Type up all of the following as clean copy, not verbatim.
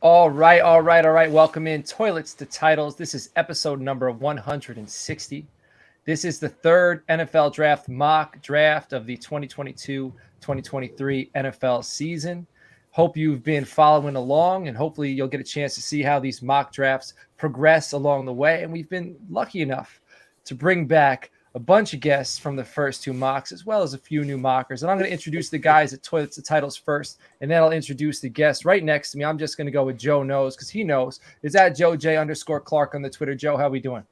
All right, all right, all right. Welcome in Toilets to Titles. This is episode number 160. This is the third NFL draft mock draft of the 2022-2023 NFL season. Hope you've been following along, and hopefully you'll get a chance to see how these mock drafts progress along the way. And we've been lucky enough to bring back a bunch of guests from the first two mocks, as well as a few new mockers. And I'm going to introduce the guys at Toilets to Titles first, and then I'll introduce the guests right next to me. I'm just going to go with Joe Knows, because he knows. Is that Joe J_Clark on the Twitter? Joe, how we doing?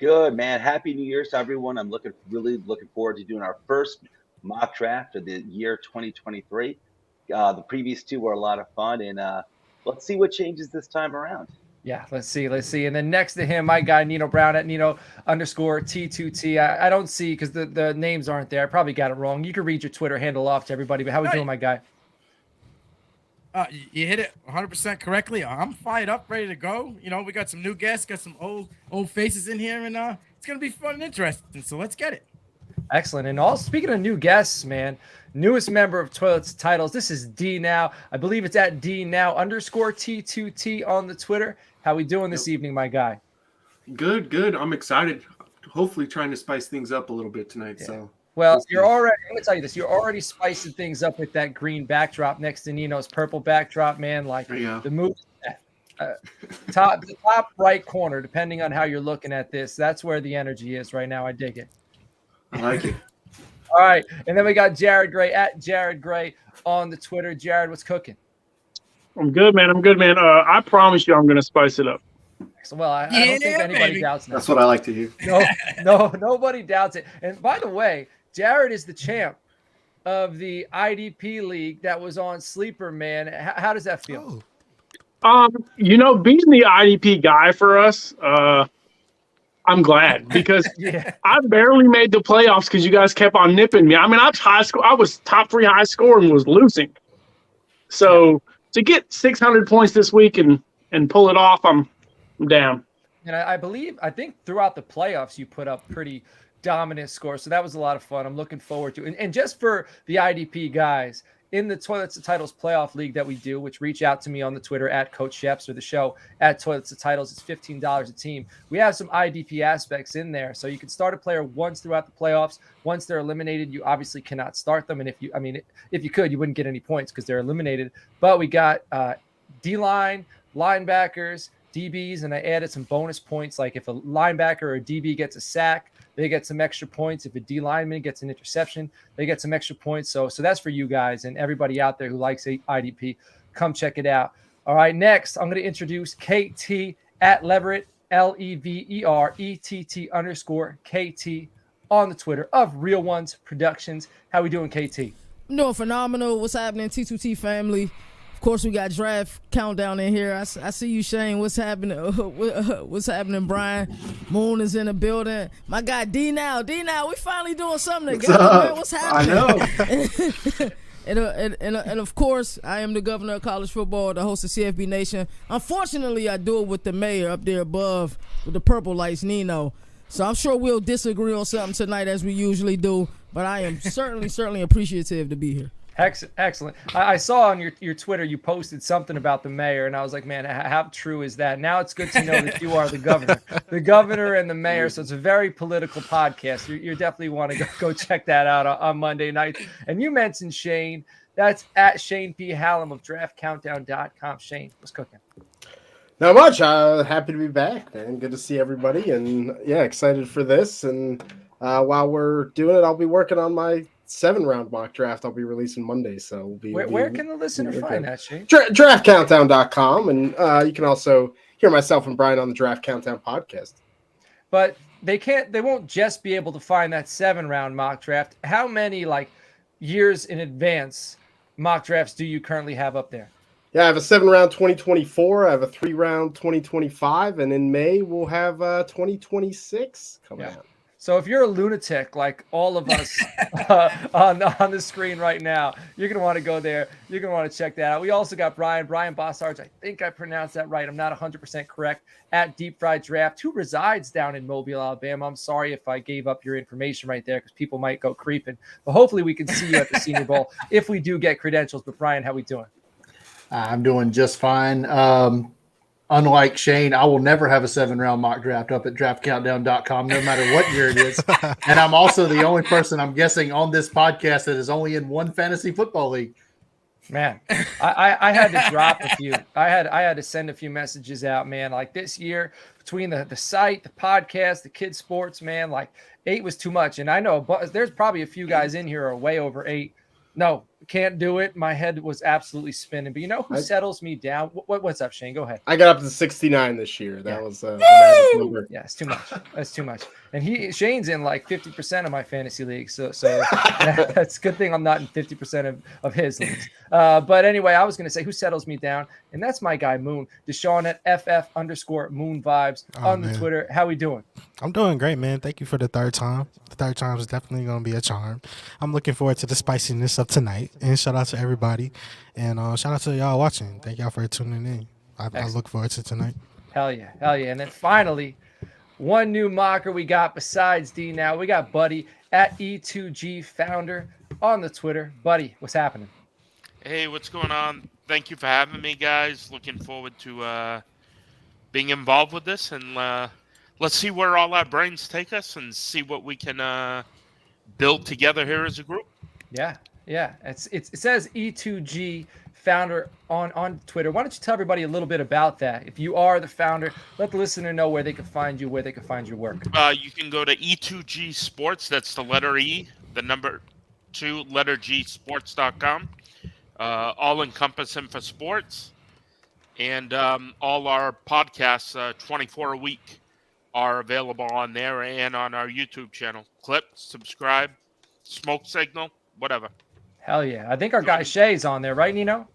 Good, man. Happy New Year's to everyone. I'm really looking forward to doing our first mock draft of the year 2023. The previous two were a lot of fun, and let's see what changes this time around. Yeah, let's see. And then next to him, my guy, Nino Brown at Nino_T2T. I don't see because the names aren't there. I probably got it wrong. You can read your Twitter handle off to everybody, but how we doing, my guy? You hit it 100% correctly. I'm fired up, ready to go. You know, we got some new guests, got some old faces in here, and it's going to be fun and interesting. So let's get it. Excellent. And also, speaking of new guests, man, newest member of Toilets Titles, this is D Now. I believe it's at D Now _T2T on the Twitter. How we doing this evening, my guy? Good. I'm excited. Hopefully trying to spice things up a little bit tonight. Yeah. So well, I'm going to tell you this. You're already spicing things up with that green backdrop next to Nino's purple backdrop, man. Like the move, the top right corner, depending on how you're looking at this, that's where the energy is right now. I dig it. I like it. All right. And then we got Jaord Gray at Jaord Gray on the Twitter. Jaord, what's cooking? I'm good, man. I promise you I'm going to spice it up. Well, I don't think anybody doubts that. That's what I like to hear. No, nobody doubts it. And by the way, Jaord is the champ of the IDP league that was on Sleeper, man. How does that feel? Being the IDP guy for us, I'm glad because I barely made the playoffs because you guys kept on nipping me. I mean, I was top 3 high score and was losing. So to get 600 points this week and pull it off, I'm down. And I think throughout the playoffs you put up pretty dominant scores. So that was a lot of fun. I'm looking forward to it. And just for the IDP guys, in the Toilets to Titles playoff league that we do, which reach out to me on the Twitter at Coach Sheps or the show at Toilets to Titles, it's $15 a team. We have some IDP aspects in there. So you can start a player once throughout the playoffs. Once they're eliminated, you obviously cannot start them. And if you could, you wouldn't get any points because they're eliminated. But we got D-line, linebackers, DBs, and I added some bonus points. Like if a linebacker or a DB gets a sack, they get some extra points. If a D lineman gets an interception, they get some extra points. So that's for you guys and everybody out there who likes IDP. Come check it out. All right, next, I'm going to introduce KT at Leverett, LEVERETT_KT on the Twitter of Real Ones Productions. How we doing, KT? I'm doing phenomenal. What's happening, T2T family? Of course, we got draft countdown in here. I see you, Shane. What's happening? What's happening, Brian? Moon is in the building. My guy, D Now, we finally doing something together, man. What's happening? I know. and of course, I am the governor of college football, the host of CFB Nation. Unfortunately, I do it with the mayor up there above with the purple lights, Nino. So I'm sure we'll disagree on something tonight as we usually do. But I am certainly appreciative to be here. Excellent. I saw on your Twitter you posted something about the mayor, and I was like, man, how true is that? Now it's good to know that you are the governor and the mayor. So it's a very political podcast. You definitely want to go check that out on Monday night. And you mentioned Shane. That's at Shane P. Hallam of DraftCountdown.com. Shane, what's cooking? Not much. Happy to be back, man. Good to see everybody, and excited for this. And while we're doing it, I'll be working on my 7-round mock draft. I'll be releasing Monday, so where can the listener find that, Shane? DraftCountdown.com, and you can also hear myself and Brian on the Draft Countdown podcast. But they won't just be able to find that 7-round mock draft. How many years in advance mock drafts do you currently have up there? Yeah, I have a 7-round 2024. I have a 3-round 2025, and in May we'll have 2026 coming out. So if you're a lunatic like all of us on the screen right now, you're going to want to go there. You're going to want to check that out. We also got Brian Bosarge. I think I pronounced that right. I'm not 100% correct. At Deep Fried Draft, who resides down in Mobile, Alabama. I'm sorry if I gave up your information right there because people might go creeping. But hopefully we can see you at the Senior Bowl if we do get credentials. But Brian, how we doing? I'm doing just fine. Unlike Shane, I will never have a 7-round mock draft up at draftcountdown.com, no matter what year it is. And I'm also the only person, I'm guessing, on this podcast that is only in one fantasy football league. Man, I had to drop a few. I had to send a few messages out, man. Like this year, between the site, the podcast, the kids sports, man, like 8 was too much. And I know there's probably a few guys in here who are way over 8. No, can't do it. My head was absolutely spinning. But you know who settles me down? What's up, Shane? Go ahead. I got up to 69 this year. That was the magic number. Yeah, it's too much. That's too much. And Shane's in like 50% of my fantasy leagues. So that's a good thing I'm not in 50% of his leagues. But anyway, I was going to say who settles me down. And that's my guy, Moon. Deshaun at FF_Moon Vibes on the Twitter. How we doing? I'm doing great, man. Thank you for the third time. The third time is definitely going to be a charm. I'm looking forward to the spiciness of tonight. And shout out to everybody. And shout out to y'all watching. Thank y'all for tuning in. I look forward to tonight. Hell yeah. And then finally, one new mocker we got besides D now. We got Buddy at E2G Founder on the Twitter. Buddy, what's happening? Hey, what's going on? Thank you for having me, guys. Looking forward to being involved with this. And let's see where all our brains take us and see what we can build together here as a group. Yeah. It says E2G Founder on Twitter. Why don't you tell everybody a little bit about that? If you are the founder, let the listener know where they can find you, where they can find your work. You can go to E2G Sports. That's the letter E, the number 2, letter G, sports.com. All encompassing for sports. And all our podcasts, 24 a week, are available on there and on our YouTube channel. Clip, subscribe, smoke signal, whatever. Hell yeah. I think our guy Shay's on there, right, Nino?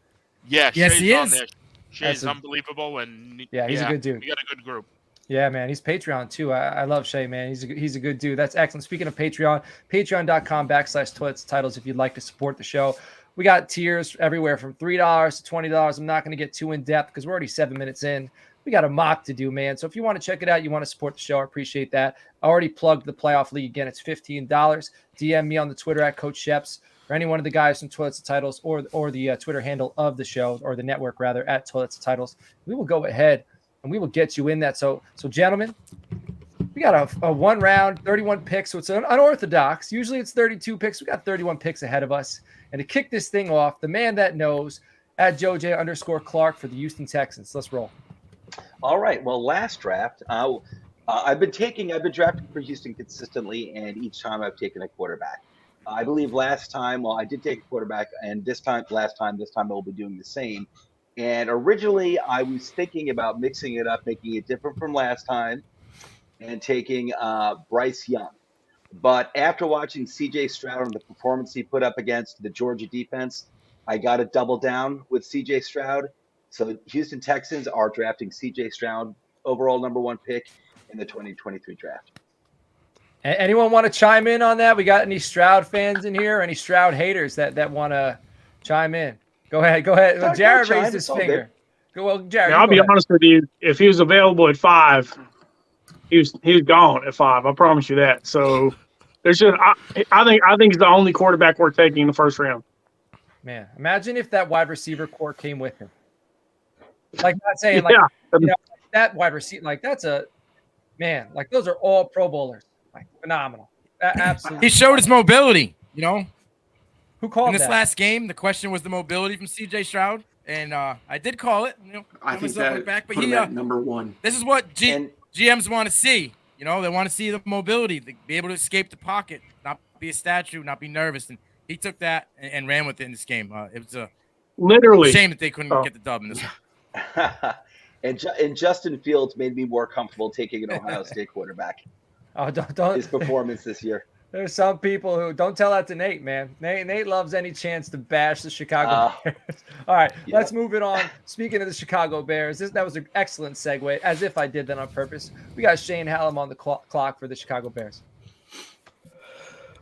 Yeah, yes, Shay's he on is. there. Shay's unbelievable. And he's a good dude. We got a good group. Yeah, man. He's Patreon too. I love Shay, man. He's a good dude. That's excellent. Speaking of Patreon, patreon.com/toilets titles if you'd like to support the show. We got tiers everywhere from $3 to $20. I'm not going to get too in depth because we're already 7 minutes in. We got a mock to do, man. So if you want to check it out, you want to support the show, I appreciate that. I already plugged the playoff league again. It's $15. DM me on the Twitter at Coach Sheps or any one of the guys from Toilets and Titles or the Twitter handle of the show or the network rather at Toilets and Titles. We will go ahead and we will get you in that. So gentlemen, we got a 1 round, 31 picks. So it's unorthodox. Usually it's 32 picks. We got 31 picks ahead of us. And to kick this thing off, the man that knows at JoJ_Clark for the Houston Texans. Let's roll. All right. Well, last draft, I've been drafting for Houston consistently, and each time I've taken a quarterback. I believe last time, I did take a quarterback, and this time I will be doing the same. And originally, I was thinking about mixing it up, making it different from last time, and taking Bryce Young. But after watching C.J. Stroud and the performance he put up against the Georgia defense, I got to double down with C.J. Stroud. So Houston Texans are drafting C.J. Stroud, overall number 1 pick in the 2023 draft. Anyone want to chime in on that? We got any Stroud fans in here? Any Stroud haters that want to chime in? Go ahead. Well, Jared raised his finger. Jared. I'll be honest with you. If he was available at 5, he was gone at 5. I promise you that. So there's just I think he's the only quarterback we're taking in the first round. Man, imagine if that wide receiver core came with him. Like not saying like that wide receiver, like that's a man, like those are all Pro Bowlers. Like phenomenal. Absolutely. He showed his mobility, Who called in this that? last game? The question was the mobility from CJ Stroud. And I did call it. I think that but put him at number 1. This is what GMs want to see. They want to see the mobility, be able to escape the pocket, not be a statue, not be nervous. And he took that and ran with it in this game. It was a shame that they couldn't get the dub in this one. and Justin Fields made me more comfortable taking an Ohio State quarterback. Oh, don't his performance this year. There's some people who don't tell that to Nate, man. Nate loves any chance to bash the Chicago Bears. All right, let's move it on. Speaking of the Chicago Bears, that was an excellent segue, as if I did that on purpose. We got Shane Hallam on the clock for the Chicago Bears.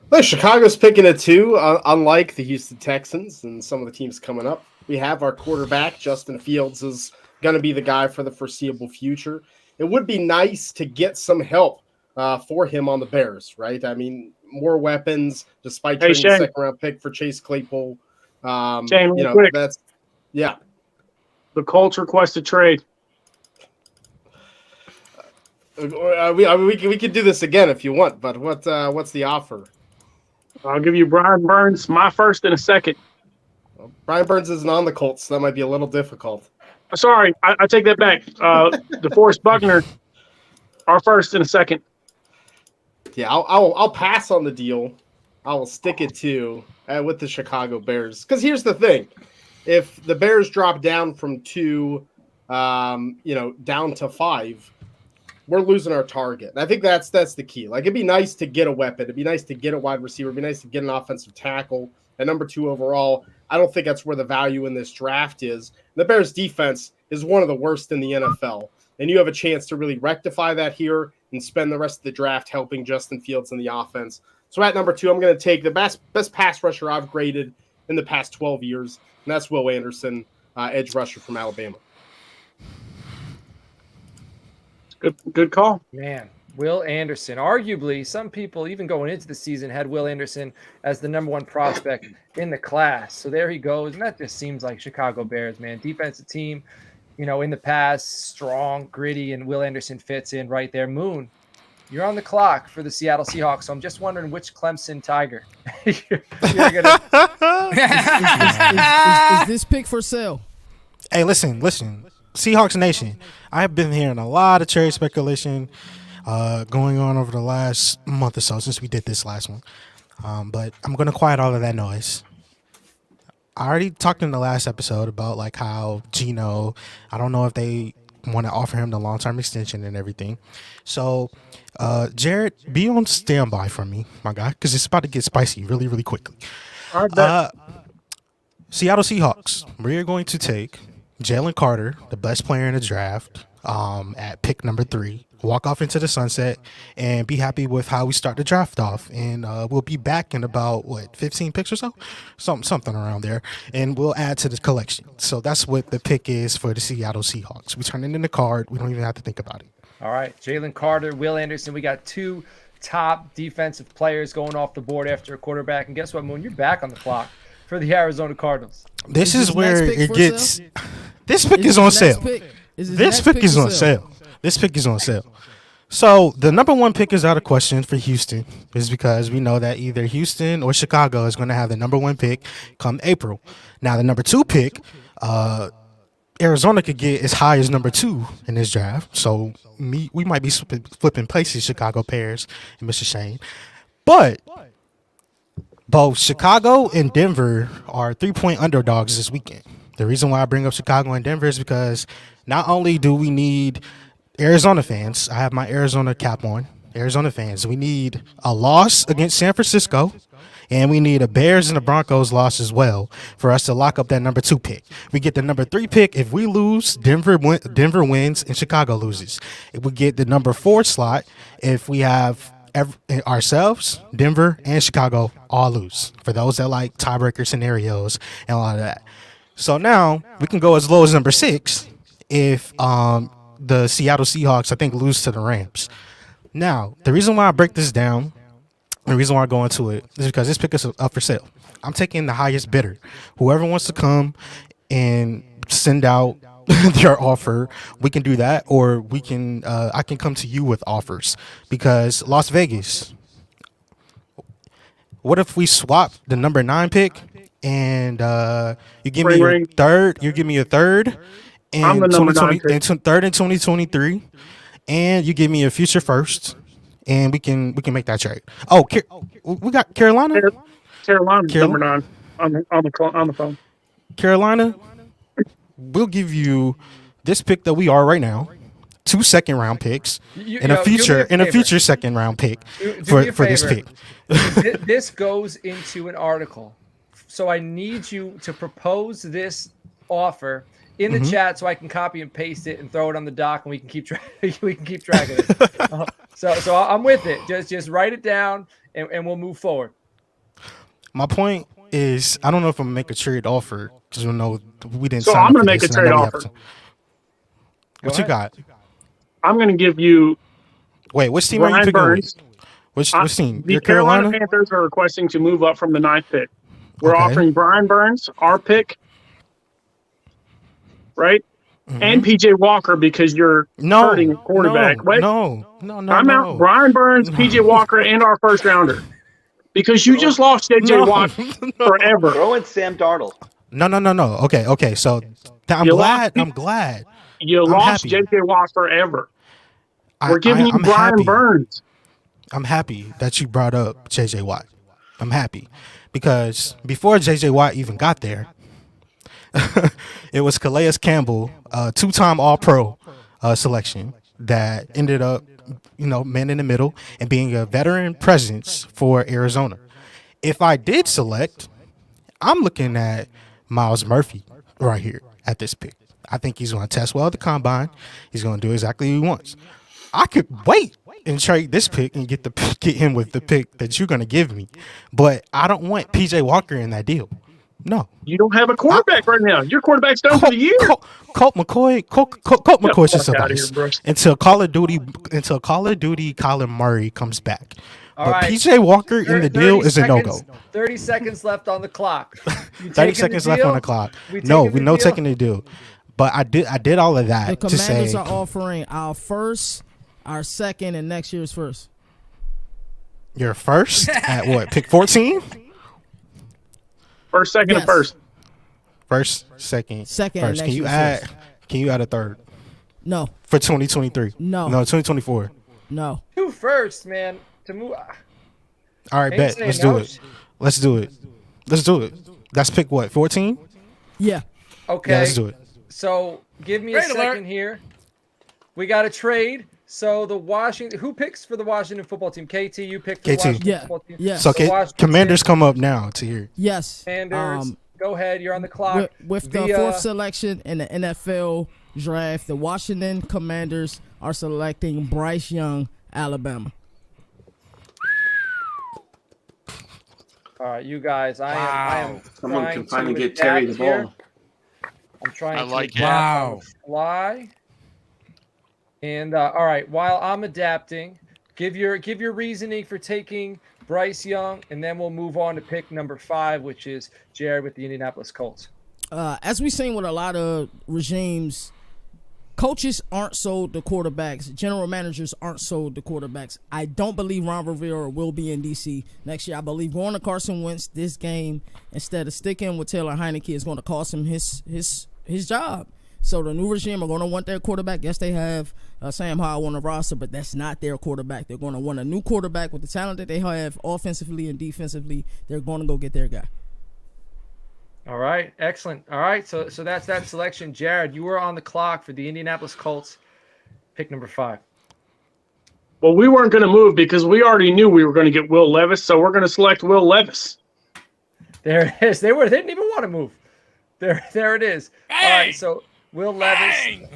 Well, Chicago's picking at 2, unlike the Houston Texans and some of the teams coming up. We have our quarterback, Justin Fields, is going to be the guy for the foreseeable future. It would be nice to get some help for him on the Bears, right? I mean, more weapons, despite trading a second-round pick for Chase Claypool. Shane, quick. That's – yeah. The Colts request a trade. We could do this again if you want, but what's the offer? I'll give you Brian Burns, my first and a second. Well, Brian Burns isn't on the Colts, so that might be a little difficult. Sorry, I take that back. DeForest Buckner, our first and a second. Yeah, I'll pass on the deal. I will stick it to with the Chicago Bears. Because here's the thing: if the Bears drop down from 2, down to 5, we're losing our target. And I think that's the key. Like, it'd be nice to get a weapon. It'd be nice to get a wide receiver. It'd be nice to get an offensive tackle. At number 2 overall, I don't think that's where the value in this draft is. The Bears defense is one of the worst in the NFL. And you have a chance to really rectify that here and spend the rest of the draft helping Justin Fields in the offense. So at number 2, I'm going to take the best pass rusher I've graded in the past 12 years, and that's Will Anderson, edge rusher from Alabama. Good call. Man, Will Anderson. Arguably, some people, even going into the season, had Will Anderson as the number 1 prospect in the class. So there he goes. And that just seems like Chicago Bears, man. Defensive team, in the past, strong, gritty, and Will Anderson fits in right there. Moon, you're on the clock for the Seattle Seahawks. So I'm just wondering which Clemson Tiger you're gonna... is this pick for sale? Hey, listen. Seahawks Nation, I've been hearing a lot of trade speculation going on over the last month or so since we did this last one. But I'm going to quiet all of that noise. I already talked in the last episode about like how Gino, I don't know if they want to offer him the long-term extension and everything. So, Jared, be on standby for me, my guy, because it's about to get spicy really, really quickly. Seattle Seahawks, we're going to take Jalen Carter, the best player in the draft, at pick number 3, walk off into the sunset, and be happy with how we start the draft off. And we'll be back in about 15 picks or so, something around there, and we'll add to the collection. So that's what the pick is for the Seattle Seahawks. We turn it in the card. We don't even have to think about it. All right, Jalen Carter, Will Anderson. We got 2 top defensive players going off the board after a quarterback. And guess what, Moon? You're back on the clock for the Arizona Cardinals. This is where it gets. This pick is on sale. This pick is on sale. This pick is on sale. So the number 1 pick is out of question for Houston, is because we know that either Houston or Chicago is going to have the number 1 pick come April. Now the number 2 pick, Arizona could get as high as number 2 in this draft. So we might be flipping places, Chicago Bears and Mr. Shane. But both Chicago and Denver are 3-point underdogs this weekend. The reason why I bring up Chicago and Denver is because not only do we need Arizona fans, I have my Arizona cap on, Arizona fans, we need a loss against San Francisco, and we need a Bears and the Broncos loss as well for us to lock up that number 2 pick. We get the number 3 pick. If we lose, Denver wins and Chicago loses. If we get the number 4 slot, if we have ourselves, Denver, and Chicago all lose. For those that like tiebreaker scenarios and all of that. So now we can go as low as number 6 if the Seattle Seahawks, I think, lose to the Rams. Now, the reason why I break this down, the reason why I go into it is because this pick is up for sale. I'm taking the highest bidder. Whoever wants to come and send out their offer, we can do that, or we can I can come to you with offers, because Las Vegas, what if we swap the number 9 pick and you give me your third, you give me a third and third in 2023, and you give me a future first, and we can make that trade. Oh, we got Carolina number 9 on the phone. Carolina, we'll give you this pick that we are right now, 2 second-round picks, and a future second-round pick for this pick. This goes into an article, so I need you to propose this offer in the chat so I can copy and paste it and throw it on the doc, and we can keep track of it. So I'm with it. Just write it down, and we'll move forward. My point is, I don't know if I'm gonna make a trade offer because we didn't. So sign I'm gonna up for make a this, trade offer. What you got? I'm gonna give you. Wait, which team are you picking with? Which team? The Carolina Panthers are requesting to move up from the 9th pick. We're offering Brian Burns, our pick, right? And PJ Walker because you're hurting a quarterback. No. I'm out. Brian Burns, PJ Walker, and our first rounder. Because you just lost JJ Watt forever. Throw in Sam Darnold. No. Okay. So I'm glad. You lost happy. JJ Watt forever. We're giving you Brian Burns. I'm happy that you brought up JJ Watt. I'm happy because before JJ Watt even got there, it was Calais Campbell, two-time All-Pro selection that ended up, man in the middle and being a veteran presence for Arizona. If I did select, I'm looking at Miles Murphy right here at this pick. I think he's going to test well at the combine. He's going to do exactly what he wants. I could wait and trade this pick and get him with the pick that you're going to give me, but I don't want PJ Walker in that deal. No, you don't have a quarterback right now. Your quarterback's done for the year. Colt McCoy should suffice until Call of Duty Kyler Murray comes back. All but right. PJ Walker in the deal is a no-go. 30 seconds left on the clock. 30 seconds left on the clock. No taking the deal. But I did all of that the to say. Commanders are offering our first, our second, and next year's first. Your first at what? Pick 14? First, second, and first. First, second, first. Can you add a third? No. For 2023? No. No, 2024. No. 2 firsts, man. To move. All right, bet. Let's do it. That's pick what? 14? Yeah. Okay. Yeah, let's do it. So give me a second here. We got a trade. So who picks for the Washington football team? KT, you pick for the Washington football team. Yeah. So Commanders come up now to here. Yes. Commanders, go ahead. You're on the clock. With the fourth selection in the NFL draft, the Washington Commanders are selecting Bryce Young, Alabama. All right, you guys. I am. Someone can finally get Terry the ball. I'm trying to like adapt on the fly. And all right, while I'm adapting, give your reasoning for taking Bryce Young, and then we'll move on to pick number 5, which is Jaord with the Indianapolis Colts. As we've seen with a lot of regimes, coaches aren't sold the quarterbacks. General managers aren't sold the quarterbacks. I don't believe Ron Rivera will be in D.C. next year. I believe going to Carson Wentz this game instead of sticking with Taylor Heineke is going to cost him his job. So the new regime are going to want their quarterback. Yes, they have Sam Howell on the roster, but that's not their quarterback. They're going to want a new quarterback with the talent that they have offensively and defensively. They're going to go get their guy. All right, excellent. All right, so that's that selection. Jaord, you were on the clock for the Indianapolis Colts, pick number 5. Well, we weren't going to move because we already knew we were going to get Will Levis, so we're going to select Will Levis. There it is. They didn't even want to move. There it is. All right, so Will Levis.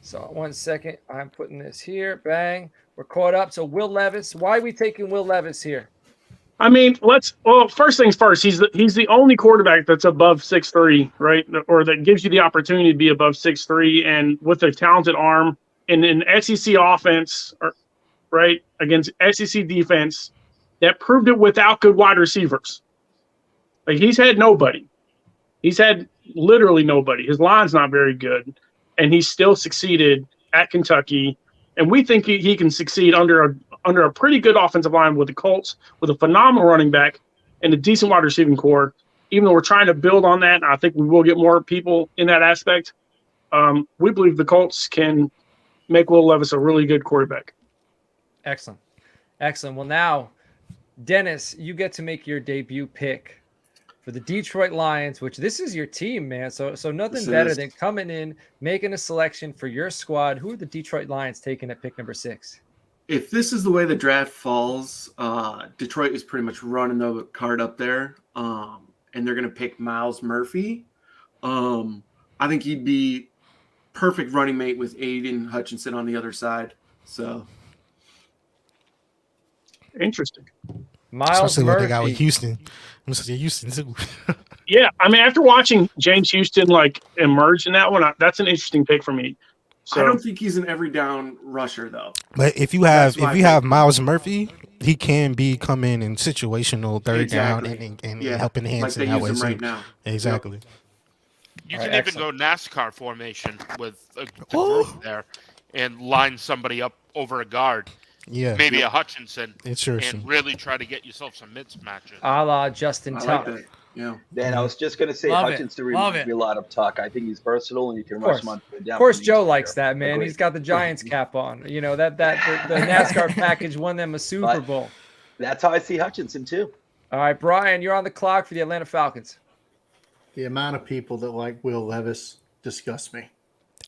So 1 second. I'm putting this here. Bang. We're caught up. So Will Levis. Why are we taking Will Levis here? I mean, first things first. He's the only quarterback that's above 6'3", right? Or that gives you the opportunity to be above 6'3", and with a talented arm in an SEC offense, right, against SEC defense that proved it without good wide receivers. Like, he's had nobody. He's had literally nobody. His line's not very good, and he still succeeded at Kentucky. And we think he can succeed under a pretty good offensive line with the Colts, with a phenomenal running back and a decent wide receiving core. Even though we're trying to build on that, and I think we will get more people in that aspect, we believe the Colts can make Will Levis a really good quarterback. Excellent. Well, now, Dennis, you get to make your debut pick for the Detroit Lions, which this is your team, man. So nothing better than coming in, making a selection for your squad. Who are the Detroit Lions taking at pick number 6? If this is the way the draft falls, Detroit is pretty much running the card up there, and they're going to pick Miles Murphy. I think he'd be perfect running mate with Aiden Hutchinson on the other side. So interesting. Miles Especially Murphy. what they got with Houston. I'm going to say Houston too. Yeah, I mean, after watching James Houston emerge in that one, that's an interesting pick for me. So, I don't think he's an every down rusher though. But if you have Miles Murphy, he can be coming in situational third down and helping hands like in that way him too. right now. Exactly. You All can right, even go excellent. NASCAR formation with the group there and line somebody up over a guard, Yeah, maybe a Hutchinson, interesting. and really try to get yourself some mismatches. A la Justin I Tuck. like that. Yeah. Dan, I was just going to say Love it. Hutchinson Love reminds it. me a lot of Tuck. I think he's versatile and you can Of rush course. him on third Of down. course, from the Joe interior. likes that, man. Agree. He's got the Giants cap on. You know the NASCAR package won them a Super But- Bowl. That's how I see Hutchinson too. All right, Brian, you're on the clock for the Atlanta Falcons. The amount of people that like Will Levis disgusts me.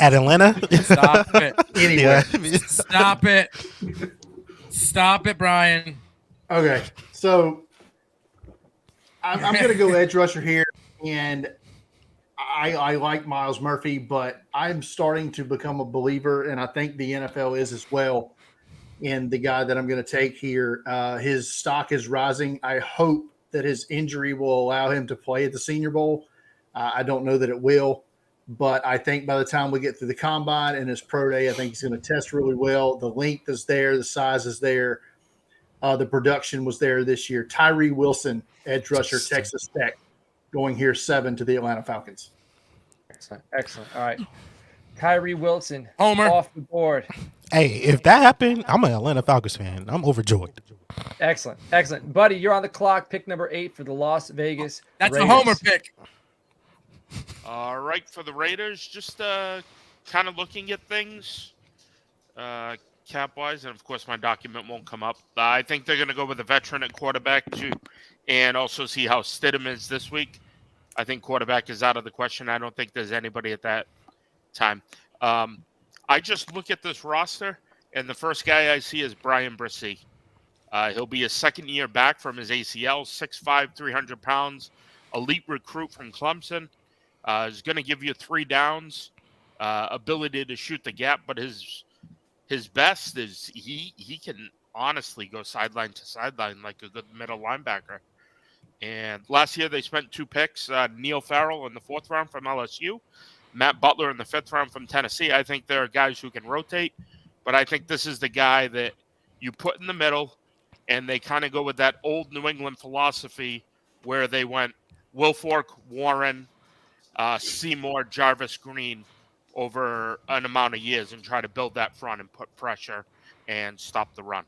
At Atlanta? Stop it. Anyway, Stop it. Stop it, Brian. okay, so I'm going to go edge rusher here, and I like Miles Murphy, but I'm starting to become a believer, and I think the NFL is as well, in the guy that I'm going to take here. His stock is rising. I hope that his injury will allow him to play at the Senior Bowl. I don't know that it will, but I think by the time we get through the combine and his pro day, I think he's going to test really well. The length is there. The size is there. The production was there this year. Tyree Wilson, edge rusher, Texas Tech, going here 7 to the Atlanta Falcons. Excellent. Excellent. All right. Kyrie Wilson Homer. off the board. Hey, if that happened, I'm an Atlanta Falcons fan. I'm overjoyed. Excellent. Excellent. Buddy, you're on the clock. Pick number 8 for the Las Vegas That's Raiders. a homer pick. All right, for the Raiders, just kind of looking at things cap-wise, and of course my document won't come up. I think they're going to go with a veteran at quarterback too, and also see how Stidham is this week. I think quarterback is out of the question. I don't think there's anybody at that time. I just look at this roster, and the first guy I see is Brian Brissy. He'll be a second year back from his ACL, 6'5", 300 pounds, elite recruit from Clemson. Is going to give you 3 downs, ability to shoot the gap, but his best is he can honestly go sideline to sideline like a good middle linebacker. And last year they spent 2 picks, Neil Farrell in the 4th round from LSU, Matt Butler in the 5th round from Tennessee. I think there are guys who can rotate, but I think this is the guy that you put in the middle, and they kind of go with that old New England philosophy where they went Wilfork, Warren, Seymour, Jarvis Green over an amount of years and try to build that front and put pressure and stop the run.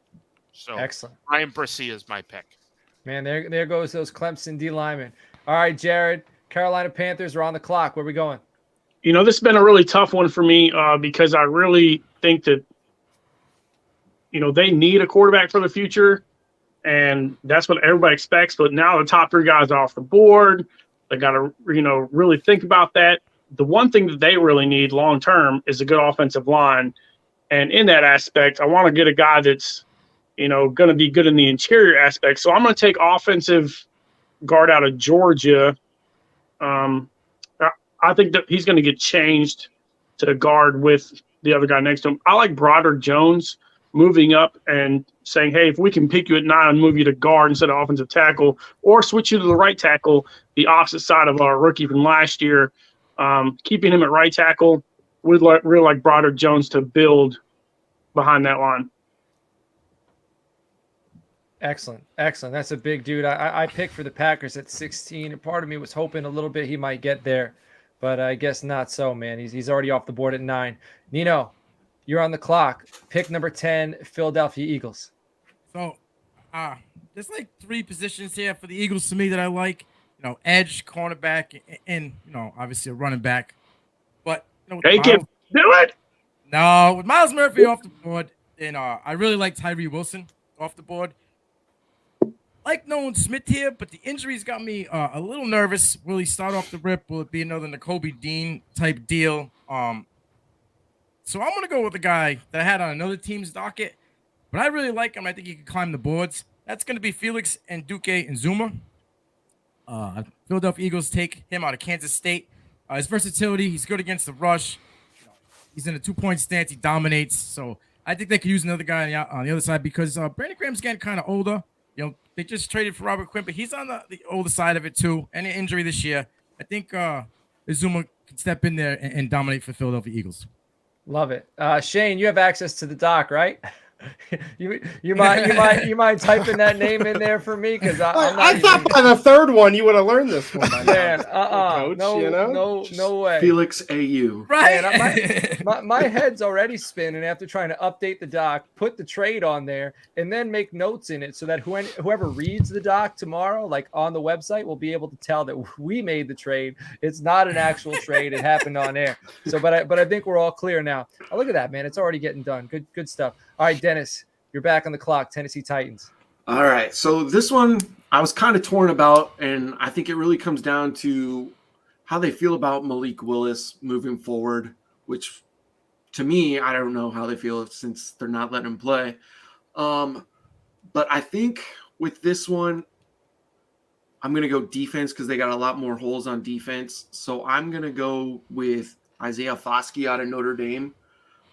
So Excellent. Brian Brissy is my pick. Man, there goes those Clemson D linemen. All right, Jared, Carolina Panthers are on the clock. Where are we going? You know, this has been a really tough one for me because I really think that, you know, they need a quarterback for the future, and that's what everybody expects. But now the top 3 guys are off the board. They got to, you know, really think about that. The one thing that they really need long term is a good offensive line. And in that aspect, I want to get a guy that's, you know, going to be good in the interior aspect. So I'm going to take offensive guard out of Georgia. I think that he's going to get changed to guard with the other guy next to him. I like Broderick Jones moving up and saying, hey, if we can pick you at 9 and move you to guard instead of offensive tackle, or switch you to the right tackle, the opposite side of our rookie from last year, keeping him at right tackle, would really like Broderick Jones to build behind that line. Excellent. Excellent. That's a big dude. I picked for the Packers at 16, and part of me was hoping a little bit he might get there, but I guess not so, man. He's already off the board at 9. Nino, you're on the clock. Pick number 10, Philadelphia Eagles. So, there's like 3 positions here for the Eagles to me that I like. You know, edge, cornerback, and you know, obviously a running back. But you know, Take him. Do it. No, with Miles Murphy off the board, and I really like Tyree Wilson off the board. Like Nolan Smith here, but the injuries got me a little nervous. Will he start off the rip? Will it be another Nakobe Dean type deal? So I'm going to go with a guy that I had on another team's docket, but I really like him. I think he can climb the boards. That's going to be Felix and Duque and Zuma. Philadelphia Eagles take him out of Kansas State. His versatility, he's good against the rush. He's in a 2-point stance. He dominates. So I think they could use another guy on the other side because Brandon Graham's getting kind of older. You know, they just traded for Robert Quinn, but he's on the older side of it too. And an injury this year. I think Zuma can step in there and dominate for Philadelphia Eagles. Love it. Shane, you have access to the doc, right? you mind typing that name in there for me? Because I'm not I thought by the third one you would have learned this one by now. Man, Coach, no, you know? no way. Felix AU. Right. Man, my head's already spinning after trying to update the doc, put the trade on there, and then make notes in it so that whoever reads the doc tomorrow, like on the website, will be able to tell that we made the trade. It's not an actual trade; it happened on air. So, but I think we're all clear now. Oh, look at that, man! It's already getting done. Good stuff. All right, Dennis, you're back on the clock. Tennessee Titans. All right. So this one I was kind of torn about, and I think it really comes down to how they feel about Malik Willis moving forward, which to me, I don't know how they feel since they're not letting him play. But I think with this one, I'm going to go defense because they got a lot more holes on defense. So I'm going to go with Isaiah Foskey out of Notre Dame.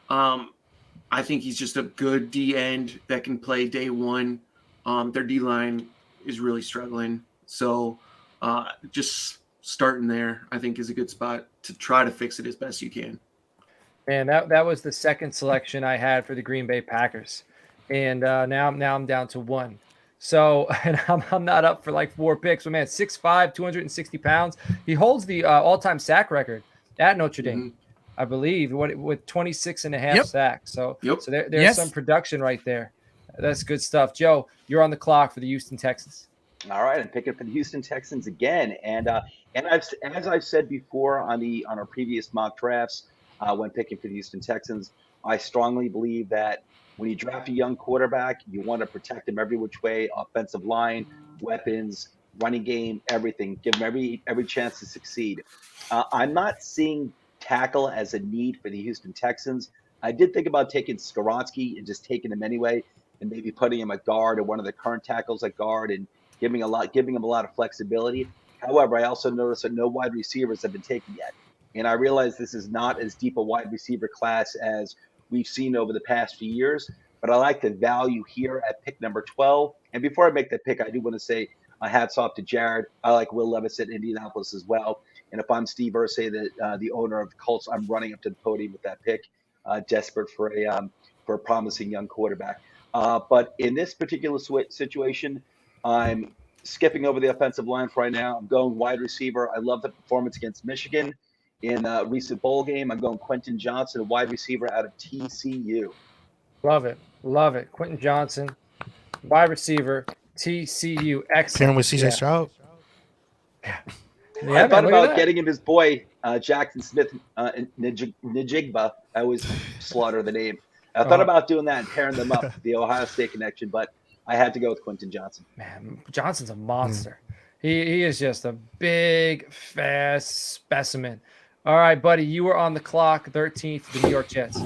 I think he's just a good D end that can play day one. Their D line is really struggling. So just starting there, I think, is a good spot to try to fix it as best you can. Man, that was the second selection I had for the Green Bay Packers, and now I'm down to one. So, and I'm not up for like 4 picks. But man, 6'5", 260 pounds. He holds the all-time sack record at Notre Dame, I believe, with 26 and a half sacks. So there's some production right there. That's good stuff. Joe, you're on the clock for the Houston Texans. All right, I'm picking for the Houston Texans again, and as I've said before on our previous mock drafts, when picking for the Houston Texans, I strongly believe that when you draft a young quarterback, you want to protect him every which way: offensive line, weapons, running game, everything. Give him every chance to succeed. I'm not seeing tackle as a need for the Houston Texans. I did think about taking Skoronski and just taking him anyway, and maybe putting him at guard or one of the current tackles at guard and giving him a lot of flexibility. However, I also noticed that no wide receivers have been taken yet. And I realize this is not as deep a wide receiver class as we've seen over the past few years, but I like the value here at pick number 12. And before I make that pick, I do want to say hats off to Jaord. I like Will Levis at Indianapolis as well. And if I'm Steve Irsay, the owner of the Colts, I'm running up to the podium with that pick, desperate for a promising young quarterback. But in this particular situation, I'm skipping over the offensive line for right now. I'm going wide receiver. I love the performance against Michigan in a recent bowl game. I'm going Quentin Johnson, a wide receiver out of TCU. Love it. Quentin Johnson, wide receiver, TCU. Excellent. Pairing with CJ Stroud. I thought about getting him his boy, Jackson Smith Njigba. I always slaughter the name. I thought about doing that and pairing them up, the Ohio State connection, but I had to go with Quentin Johnson. Man, Johnson's a monster. He is just a big, fast specimen. All right, buddy, you were on the clock, 13th, the New York Jets.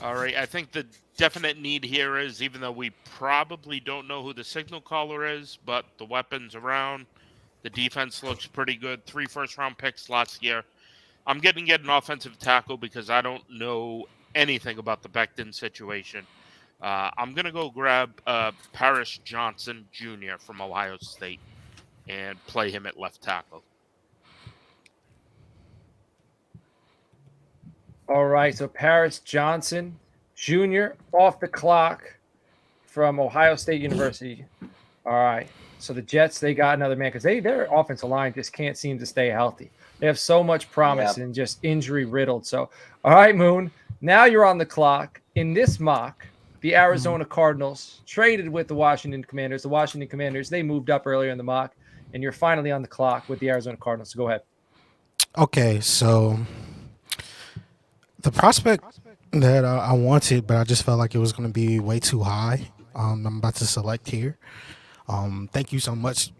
All right, I think the definite need here is, even though we probably don't know who the signal caller is, but the weapons around, the defense looks pretty good. 3 first-round picks last year. I'm getting an offensive tackle because I don't know anything about the Becton situation. I'm going to go grab Paris Johnson Jr. from Ohio State and play him at left tackle. All right, so Paris Johnson Jr. off the clock from Ohio State University. All right, so the Jets, they got another man because their offensive line just can't seem to stay healthy. They have so much promise and just injury riddled. So, all right, Moon, now you're on the clock. In this mock, the Arizona Cardinals traded with the Washington Commanders. The Washington Commanders, they moved up earlier in the mock, and you're finally on the clock with the Arizona Cardinals. So go ahead. Okay, so the prospect that I wanted, but I just felt like it was going to be way too high. I'm about to select here. Thank you so much,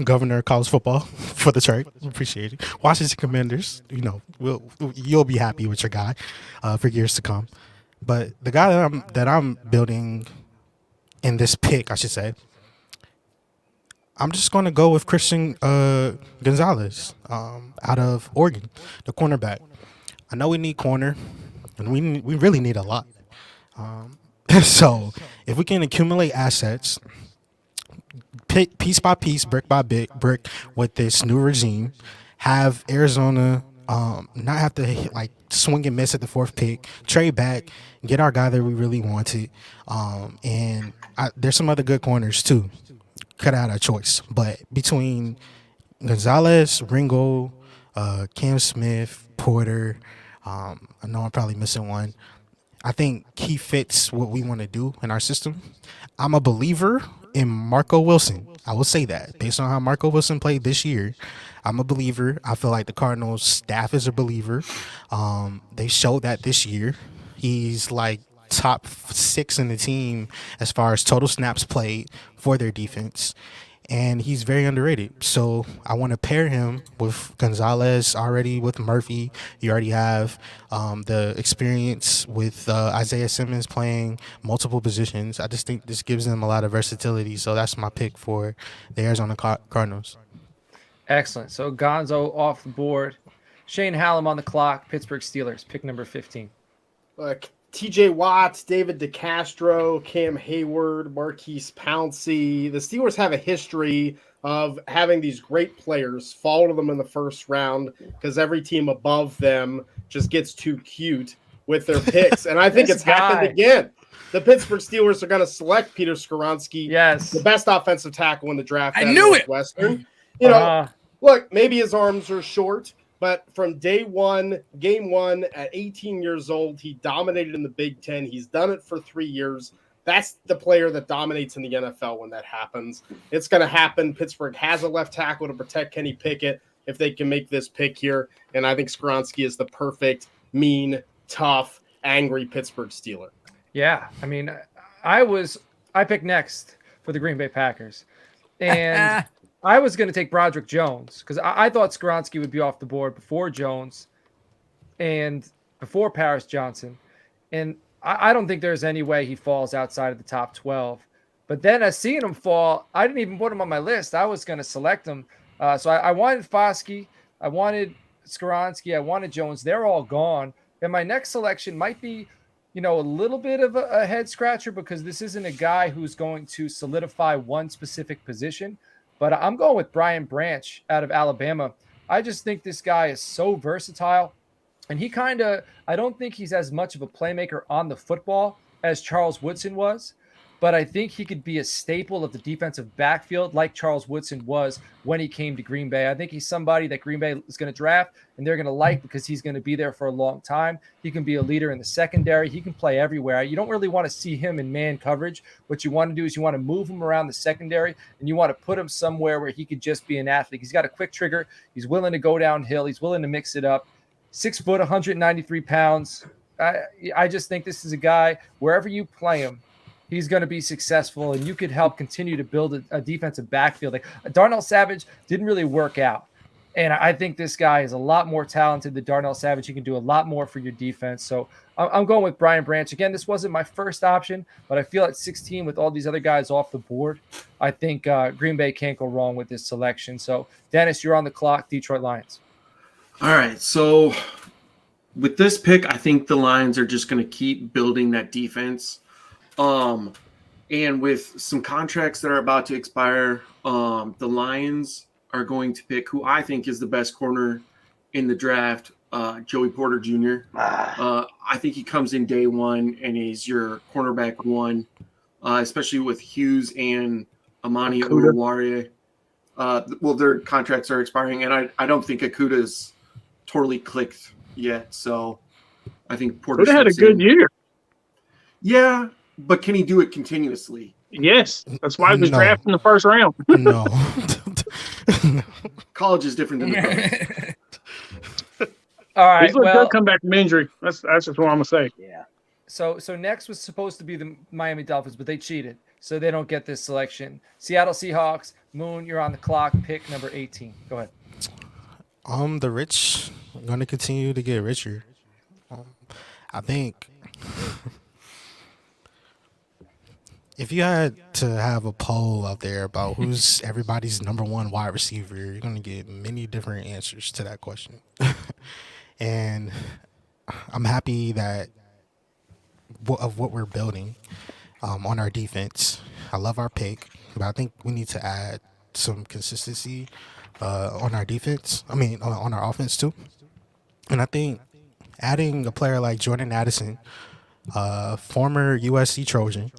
Governor of College Football, for the trade. Appreciate it. Washington Commanders, you'll be happy with your guy for years to come. But the guy that I'm building in this pick, I should say, I'm just going to go with Christian Gonzalez out of Oregon, the cornerback. I know we need corner, and we really need a lot. So if we can accumulate assets, piece by piece, brick by brick, with this new regime, have Arizona not have to like swing and miss at the fourth pick, trade back, get our guy that we really wanted. And there's some other good corners too. Could have had a choice, but between Gonzalez, Ringo, Cam Smith, Porter, I know I'm probably missing one. I think he fits what we want to do in our system. I'm a believer in Marco Wilson. I will say that based on how Marco Wilson played this year, I'm a believer. I feel like the Cardinals staff is a believer. They showed that this year. He's like top 6 in the team as far as total snaps played for their defense. And he's very underrated. So I want to pair him with Gonzalez already, with Murphy. You already have the experience with Isaiah Simmons playing multiple positions. I just think this gives them a lot of versatility. So that's my pick for the Arizona Cardinals. Excellent. So Gonzo off the board. Shane Hallam on the clock. Pittsburgh Steelers, pick number 15. TJ Watts, David DeCastro, Cam Hayward, Marquise Pouncey. The Steelers have a history of having these great players fall to them in the first round because every team above them just gets too cute with their picks. And I think it's happened again. The Pittsburgh Steelers are going to select Peter Skoronski, the best offensive tackle in the draft. I knew it. Western. You know, look, maybe his arms are short, but from day one, game one, at 18 years old, he dominated in the Big Ten. He's done it for 3 years. That's the player that dominates in the NFL when that happens. It's going to happen. Pittsburgh has a left tackle to protect Kenny Pickett if they can make this pick here. And I think Skoronski is the perfect, mean, tough, angry Pittsburgh Steeler. Yeah. I mean, I picked next for the Green Bay Packers. And I was going to take Broderick Jones because I thought Skoronski would be off the board before Jones and before Paris Johnson. And I don't think there's any way he falls outside of the top 12. But then I seen him fall. I didn't even put him on my list. I was going to select him. So I wanted Foskey. I wanted Skoronski. I wanted Jones. They're all gone. And my next selection might be, a little bit of a head scratcher because this isn't a guy who's going to solidify one specific position. But I'm going with Brian Branch out of Alabama. I just think this guy is so versatile. And I don't think he's as much of a playmaker on the football as Charles Woodson was. But I think he could be a staple of the defensive backfield like Charles Woodson was when he came to Green Bay. I think he's somebody that Green Bay is going to draft and they're going to like because he's going to be there for a long time. He can be a leader in the secondary. He can play everywhere. You don't really want to see him in man coverage. What you want to do is you want to move him around the secondary and you want to put him somewhere where he could just be an athlete. He's got a quick trigger. He's willing to go downhill. He's willing to mix it up. 6 foot, 193 pounds. I just think this is a guy, wherever you play him, he's going to be successful, and you could help continue to build a defensive backfield. Like Darnell Savage didn't really work out, and I think this guy is a lot more talented than Darnell Savage. He can do a lot more for your defense. So I'm going with Brian Branch. Again, this wasn't my first option, but I feel at 16 with all these other guys off the board, I think Green Bay can't go wrong with this selection. So, Dennis, you're on the clock, Detroit Lions. All right, so with this pick, I think the Lions are just going to keep building that defense. And with some contracts that are about to expire, the Lions are going to pick who I think is the best corner in the draft, Joey Porter Jr. I think he comes in day one and he's your cornerback one, especially with Hughes and Amani Oruwariye. Their contracts are expiring, and I don't think Akuta's totally clicked yet. So I think Porter had a good year. Yeah. But can he do it continuously? Yes. That's why he was drafted in the first round. No. College is different than the pros. All right. He's looked good come back from injury. That's just what I'm going to say. Yeah. So next was supposed to be the Miami Dolphins, but they cheated. So they don't get this selection. Seattle Seahawks, Moon, you're on the clock. Pick number 18. Go ahead. The rich are going to continue to get richer. I think if you had to have a poll out there about who's everybody's number one wide receiver, you're going to get many different answers to that question. And I'm happy that of what we're building on our defense. I love our pick, but I think we need to add some consistency on our defense. On our offense too. And I think adding a player like Jordan Addison, former USC Trojan,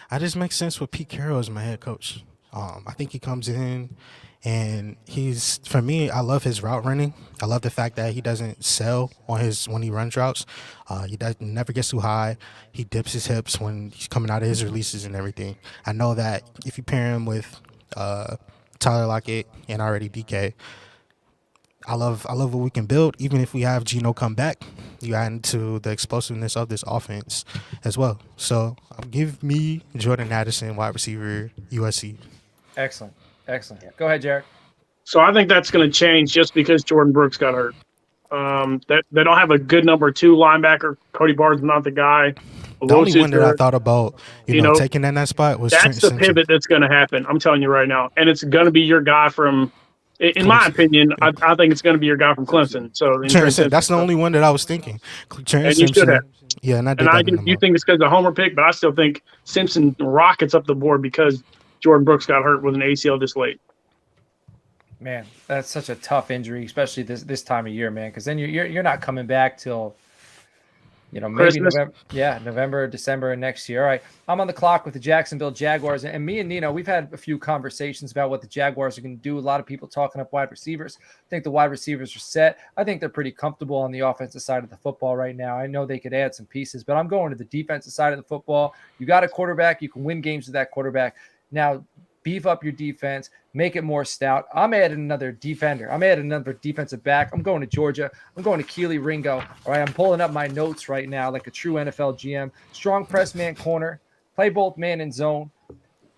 I just makes sense with Pete Carroll as my head coach. I think he comes in and he's, for me, I love his route running. I love the fact that he doesn't sell on his when he runs routes. Never gets too high. He dips his hips when he's coming out of his releases and everything. I know that if you pair him with Tyler Lockett and already DK, I love what we can build. Even if we have Geno come back, you add into the explosiveness of this offense as well. So give me Jordan Addison, wide receiver, USC. Excellent. Go ahead, Jared. So I think that's going to change just because Jordan Brooks got hurt. They don't have a good number 2 linebacker. Cody Barnes not the guy. The only one that I thought about, taking in that spot was that's Trent the Simpson. pivot that's going to happen. I'm telling you right now, and it's going to be your guy from. In my opinion, I think it's going to be your guy from Clemson. So Trent Simpson, that's the only one that I was thinking. Trent and you Simpson. should have. Yeah, and I did And I that. you think it's because of the homer pick, but I still think Simpson rockets up the board because Jordan Brooks got hurt with an ACL this late. Man, that's such a tough injury, especially this time of year, man. Because then you're not coming back till maybe Christmas. November, December of next year. All right, I'm on the clock with the Jacksonville Jaguars, and me and Nino, we've had a few conversations about what the Jaguars are going to do. A lot of people talking up wide receivers. I think the wide receivers are set. I think they're pretty comfortable on the offensive side of the football right now. I know they could add some pieces, but I'm going to the defensive side of the football. You got a quarterback. You can win games with that quarterback. Now, beef up your defense, make it more stout. I'm adding another defender. I'm adding another defensive back. I'm going to Georgia. I'm going to Keely Ringo. All right, I'm pulling up my notes right now like a true NFL GM. Strong press man corner, play both man and zone.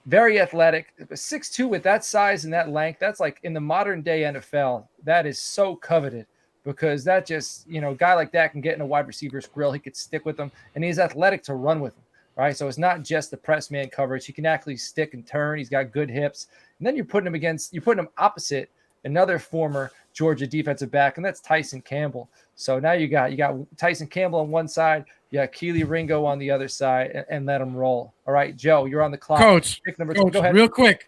Very athletic. 6'2" with that size and that length. That's like in the modern day NFL. That is so coveted because that just, a guy like that can get in a wide receiver's grill. He could stick with them, and he's athletic to run with him. Right, so it's not just the press man coverage. He can actually stick and turn. He's got good hips. And then you're putting him opposite another former Georgia defensive back, and that's Tyson Campbell. So now you got Tyson Campbell on one side, you got Keely Ringo on the other side, and let them roll. All right, Joe, you're on the clock. Coach, Go ahead. real quick.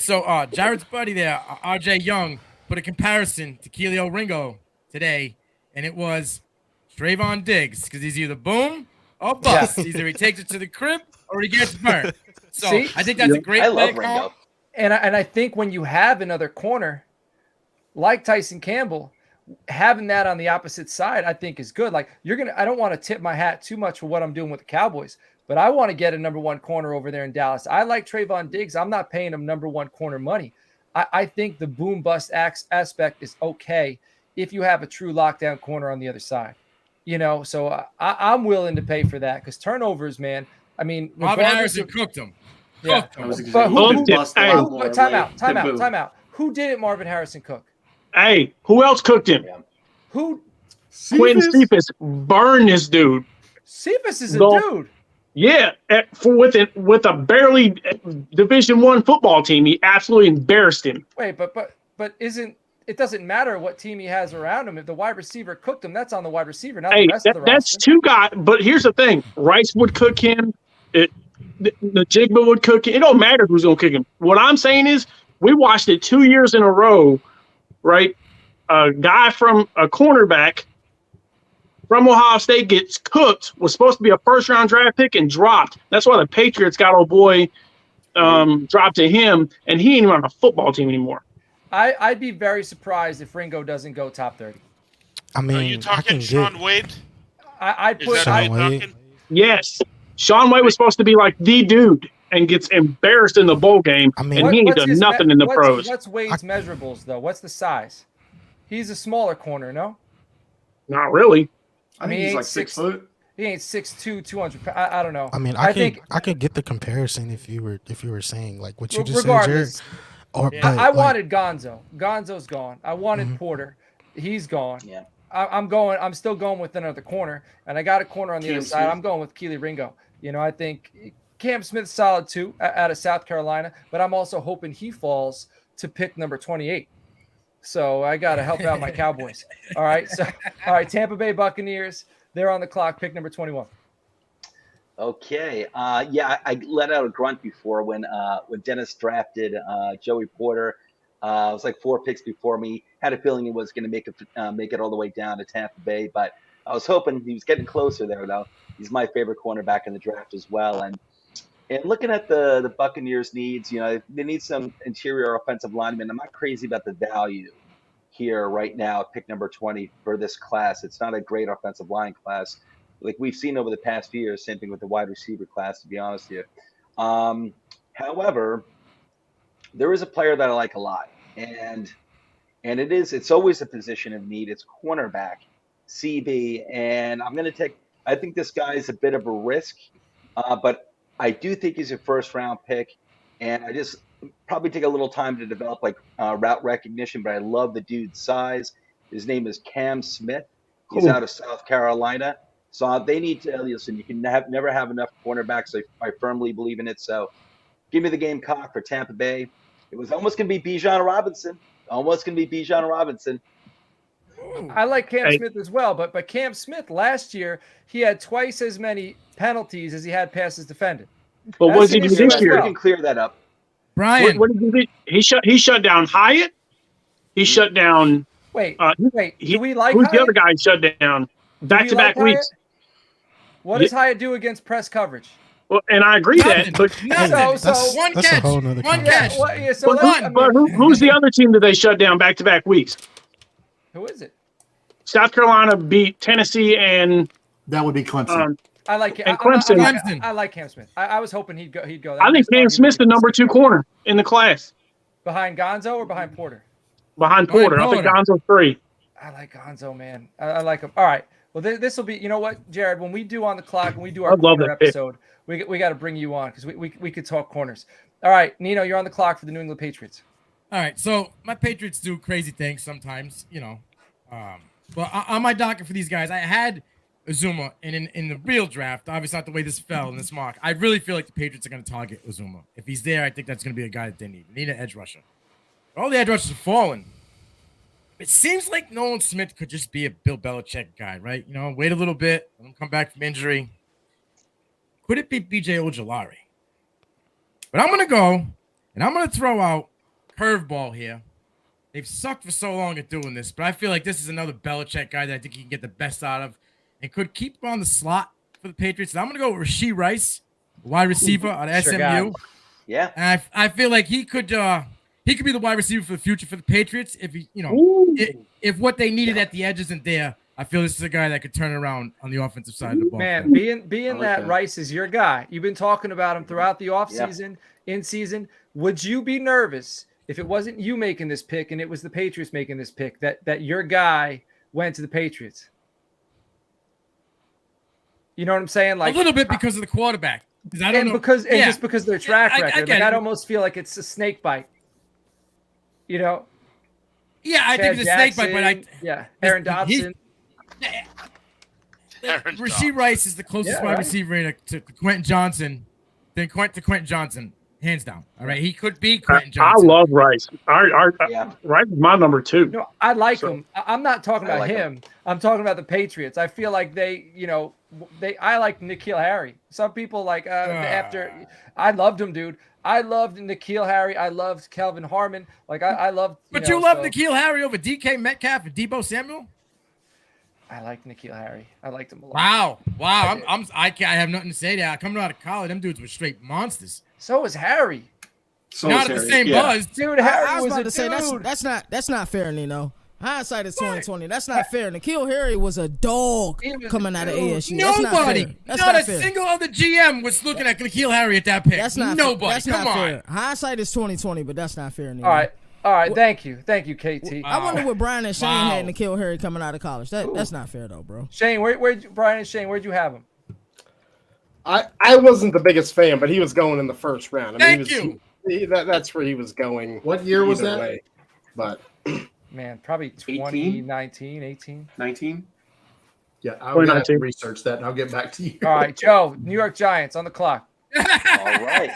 So Jared's buddy there, RJ Young, put a comparison to Keely Ringo today, and it was Trayvon Diggs, because he's either boom or bust. Yeah. Either he takes it to the crib or he gets burnt. So see? I think that's a great play. Ringo. And I think when you have another corner like Tyson Campbell, having that on the opposite side, I think is good. Like I don't want to tip my hat too much for what I'm doing with the Cowboys, but I want to get a number 1 corner over there in Dallas. I like Trayvon Diggs. I'm not paying him number 1 corner money. I think the boom bust aspect is okay if you have a true lockdown corner on the other side. So I'm willing to pay for that because turnovers, man. I mean, Marvin Harrison cooked him. Yeah. Time out. Who did it? Marvin Harrison cook. Hey, who else cooked him? Yeah. Who? Quinn Cephas burned this dude. Cephas is a dude. Yeah, with a barely Division I football team, he absolutely embarrassed him. Wait, but isn't it doesn't matter what team he has around him. If the wide receiver cooked him, that's on the wide receiver, not the rest of the roster. That's 2 guys. But here's the thing: Rice would cook him. The Jigba would cook him. It don't matter who's gonna kick him. What I'm saying is, we watched it 2 years in a row, right? A guy from a cornerback from Ohio State gets cooked. Was supposed to be a first-round draft pick and dropped. That's why the Patriots got old boy dropped to him, and he ain't even on a football team anymore. I'd be very surprised if Ringo doesn't go top 30. I mean, are you talking Sean Wade? I'd put Sean Wade. Yes, Sean Wade was supposed to be like the dude and gets embarrassed in the bowl game, and he ain't done nothing in the pros. What's Wade's measurables though? What's the size? He's a smaller corner, no? Not really. I mean, he's like 6 foot. He ain't 6'2", 200 pounds. I don't know. I mean, I could get the comparison if you were saying like what you just said, Jared. I wanted Gonzo. Gonzo's gone. I wanted Porter. He's gone. Yeah. I'm still going with another corner, and I got a corner on the other side. I'm going with Keely Ringo. I think Cam Smith's solid too out of South Carolina, but I'm also hoping he falls to pick number 28. So I got to help out my Cowboys. All right. Tampa Bay Buccaneers. They're on the clock. Pick number 21. Okay. I let out a grunt before when Dennis drafted Joey Porter. It was like 4 picks before me. Had a feeling he was going to make it all the way down to Tampa Bay, but I was hoping he was getting closer there, though. He's my favorite cornerback in the draft as well. And looking at the Buccaneers' needs, they need some interior offensive linemen. I'm not crazy about the value here right now, pick number 20 for this class. It's not a great offensive line class like we've seen over the past few years. Same thing with the wide receiver class, to be honest with you. However, there is a player that I like a lot, and it's always a position of need. It's cornerback, CB, and I think this guy is a bit of a risk, but I do think he's a first-round pick, and I just probably take a little time to develop route recognition, but I love the dude's size. His name is Cam Smith. He's out of South Carolina. So they need to listen. You can never have enough cornerbacks. I firmly believe in it. So give me the Gamecock for Tampa Bay. It was almost going to be Bijan Robinson. I like Cam Smith as well, but Cam Smith last year, he had twice as many penalties as he had passes defended. But what did he do this year? We can clear that up. Brian, what did he do? He shut down Hyatt. He shut down. Wait. Do we like who's Hyatt? the other guy he shut down? Back-to-back weeks. What does Hyatt do against press coverage? Well, and I agree that, but one catch. But who's the other team that they shut down back-to-back weeks? Who is it? South Carolina beat Tennessee, and that would be Clemson. I like and Clemson. I like Cam Smith. I was hoping he'd go. I think Cam Smith's the number 2 corner in the class. Behind Gonzo or behind Porter? Behind Porter. I think Gonzo's 3. I like Gonzo, man. I like him. All right. Well, this will be. You know what, Jared? When we do On the Clock, when we do our corner episode, we got to bring you on because we could talk corners. All right, Nino, you're on the clock for the New England Patriots. All right. So my Patriots do crazy things sometimes, But on my docket for these guys, I had Uzuma, and in the real draft, obviously not the way this fell in this mock, I really feel like the Patriots are going to target Uzuma. If he's there, I think that's going to be a guy that they need. They need an edge rusher. All the edge rushers have fallen. It seems like Nolan Smith could just be a Bill Belichick guy, right? Wait a little bit, let him come back from injury. Could it be B.J. Ojolari? But I'm going to go, and I'm going to throw out curveball here. They've sucked for so long at doing this, but I feel like this is another Belichick guy that I think he can get the best out of and could keep him on the slot for the Patriots. And I'm going to go with Rashee Rice, wide receiver out of SMU. Yeah. And I feel like he could be the wide receiver for the future for the Patriots if if what they needed at the edge isn't there. I feel this is a guy that could turn around on the offensive side of the ball. Man, being that Rice is your guy, you've been talking about him throughout the offseason, in season. Would you be nervous if it wasn't you making this pick and it was the Patriots making this pick that your guy went to the Patriots? You know what I'm saying? Like a little bit because of the quarterback. Just because of their track record. I'd almost feel like it's a snake bite. Yeah, I think it's a snake bite, but Aaron Dobson. Rashee Rice is the closest wide receiver to Quentin Johnson than Quentin Johnson, hands down. All right, he could be Quentin Johnson. I love Rice. Rice is my number 2. No, I like him. I'm not talking about him. I'm talking about the Patriots. I feel like I like N'Keal Harry. Some people after I loved him, dude. I loved N'Keal Harry. I loved Kelvin Harmon. I loved. You love N'Keal Harry over DK Metcalf and Deebo Samuel? I like N'Keal Harry. I liked him a lot. Wow. I have nothing to say there. Coming out of college, them dudes were straight monsters. So was Harry. Not at the same buzz, dude. Harry I was about to a say dude. that's not fair, Nino. Hindsight is 2020. That's not fair. N'Keal Harry was a dog coming out of ASU. Nobody, not a single other GM was looking at N'Keal Harry at that pick. That's not nobody. That's Come not on. fair. Hindsight is 2020, but that's not fair, Nino. All right. Thank you, KT. I wonder what Brian and Shane had N'Keal Harry coming out of college. That's not fair though, bro. Shane, Brian and Shane, where'd you have him? I wasn't the biggest fan, but he was going in the first round. Thank you. That's where he was going. What year was that? Way. But man, probably 2019, 18. 19? Yeah, I'll have to research that and I'll get back to you. All right, Joe, New York Giants on the clock. All right.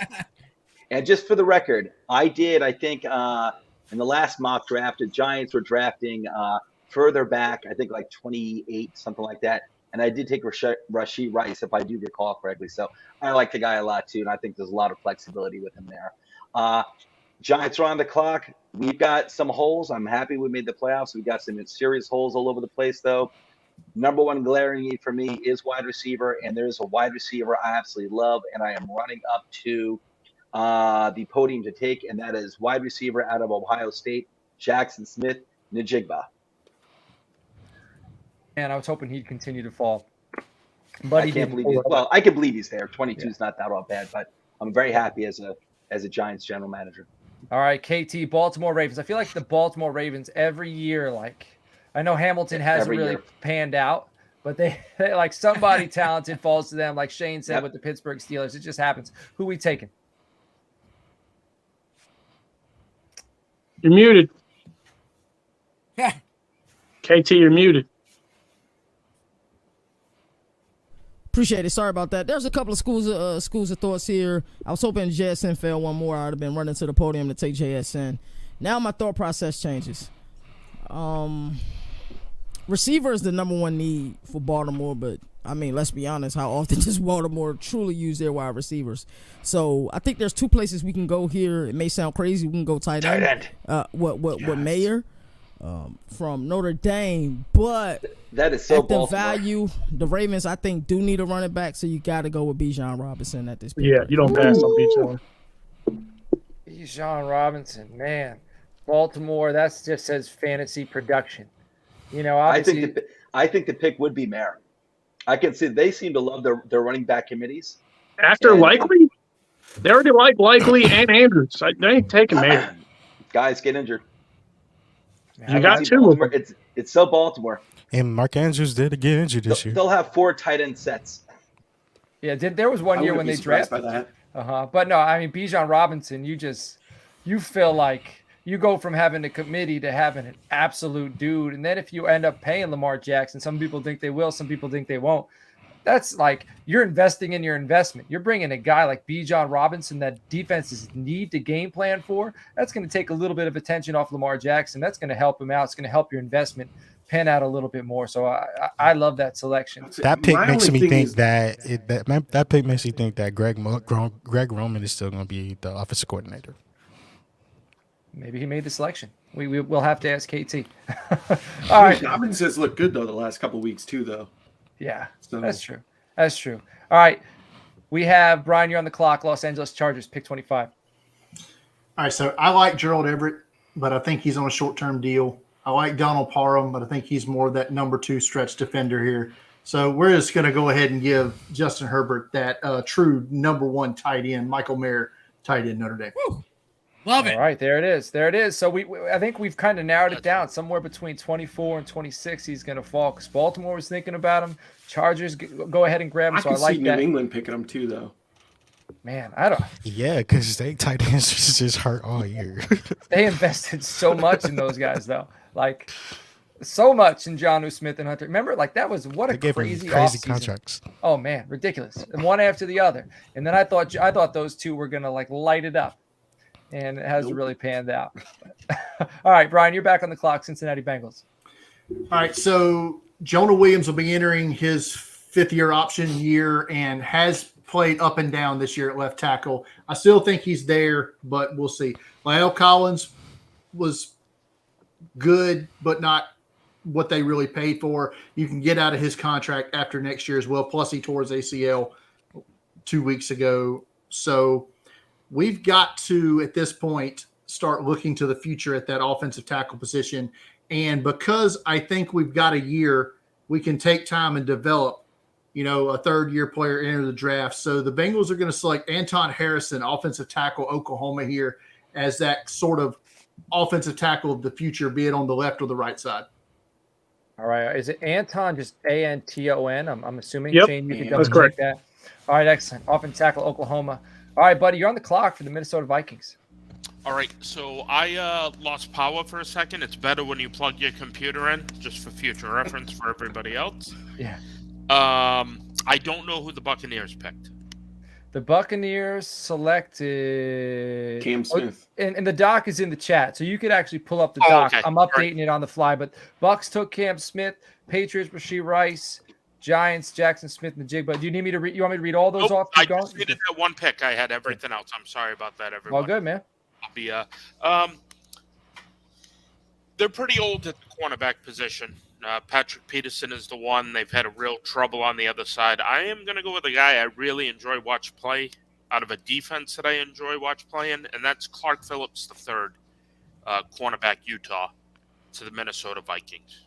And just for the record, I think in the last mock draft, the Giants were drafting further back, I think like 28, something like that. And I did take Rashee Rice, if I do recall correctly. So I like the guy a lot too, and I think there's a lot of flexibility with him there. Giants are on the clock. We've got some holes. I'm happy we made the playoffs. We got some serious holes all over the place, though. Number one glaring need for me is wide receiver, and there's a wide receiver I absolutely love, and I am running up to the podium to take, and that is wide receiver out of Ohio State, Jackson Smith Njigba. And I was hoping he'd continue to fall. But I he can't didn't. believe I can believe he's there. 22 is not that all bad, but I'm very happy as a Giants general manager. All right, KT, Baltimore Ravens. I feel like the Baltimore Ravens every year, like I know Hamilton hasn't really panned out, but they like somebody talented falls to them, like Shane said with the Pittsburgh Steelers. It just happens. Who we taking? You're muted. KT, you're muted. Appreciate it. Sorry about that. There's a couple of schools of thoughts here. I was hoping JSN fell one more. I'd have been running to the podium to take JSN. Now my thought process changes. Receiver is the number one need for Baltimore, but I mean, let's be honest. How often does Baltimore truly use their wide receivers? So I think there's two places we can go here. It may sound crazy. We can go tight end. What Mayer from Notre Dame, but that is so at the value, the Ravens I think do need a running back, so you got to go with Bijan Robinson at this point. Yeah, you don't pass on Bijan. Bijan Robinson, man, Baltimore. That's just says fantasy production. You know, obviously, I think the pick would be Mayer. I can see they seem to love their running back committees. After Likely, they already like Likely and Andrews. They ain't taking Mayer. Guys get injured. You got two. It's so Baltimore. And Mark Andrews did get injured this year. They'll have 4 tight end sets. Yeah, there was one year when they drafted. But no, I mean Bijan Robinson, you feel like you go from having a committee to having an absolute dude, and then if you end up paying Lamar Jackson, some people think they will, some people think they won't. That's like you're investing in your investment. You're bringing a guy like Bijan Robinson that defenses need to game plan for. That's going to take a little bit of attention off Lamar Jackson. That's going to help him out. It's going to help your investment pan out a little bit more. So I love that selection. That pick makes me think that pick makes me think that Greg Roman is still going to be the offensive coordinator. Maybe he made the selection. We'll have to ask KT. All right. Robinson's looked good though the last couple of weeks too, though. Yeah, that's true. That's true. All right. We have Brian, you're on the clock. Los Angeles Chargers, pick 25. All right, so I like Gerald Everett, but I think he's on a short-term deal. I like Donald Parham, but I think he's more that number 2 stretch defender here. So we're just going to go ahead and give Justin Herbert that true number 1 tight end, Michael Mayer, tight end Notre Dame. Woo. Love it. All right, there it is. There it is. So I think we've kind of narrowed it down. Somewhere between 24 and 26, he's going to fall because Baltimore was thinking about him. Chargers go ahead and grab him. So I like see that. New England picking him too, though. Man, I don't. Yeah, because they tight ends just hurt all year. They invested so much in those guys, though. Like so much in Jonnu Smith and Hunter. Remember, like that was what a crazy contracts. Oh man, ridiculous. And one after the other. And then I thought those two were gonna like light it up. And it hasn't really panned out. All right, Brian, you're back on the clock. Cincinnati Bengals. All right, so Jonah Williams will be entering his 5th-year option year and has played up and down this year at left tackle. I still think he's there, but we'll see. Lyle Collins was good, but not what they really paid for. You can get out of his contract after next year as well. Plus, he tore his ACL 2 weeks ago. So we've got to, at this point, start looking to the future at that offensive tackle position. And because I think we've got a year, we can take time and develop, a third-year player enter the draft. So the Bengals are going to select Anton Harrison, offensive tackle, Oklahoma here, as that sort of offensive tackle of the future, be it on the left or the right side. All right. Is it Anton, just A-N-T-O-N? I'm assuming. Yep, Shane, you can that's double check correct. that. All right, excellent. Offensive tackle, Oklahoma. All right, buddy, you're on the clock for the Minnesota Vikings. All right, so I lost power for a second. It's better when you plug your computer in, just for future reference for everybody else. Yeah. I don't know who the Buccaneers picked. The Buccaneers selected Cam Smith. And the doc is in the chat, so you could actually pull up the doc. Okay. I'm updating it on the fly, but Bucks took Cam Smith, Patriots, Rashee Rice, Giants, Jackson Smith, and Njigba. Do you need me to read? You want me to read all those off? I just needed that one pick. I had everything else. I'm sorry about that, everyone. All good, man. I'll be they're pretty old at the cornerback position. Patrick Peterson is the one. They've had a real trouble on the other side. I am going to go with a guy I really enjoy watch play out of a defense that I enjoy watch playing, and that's Clark Phillips III, cornerback, Utah, to the Minnesota Vikings.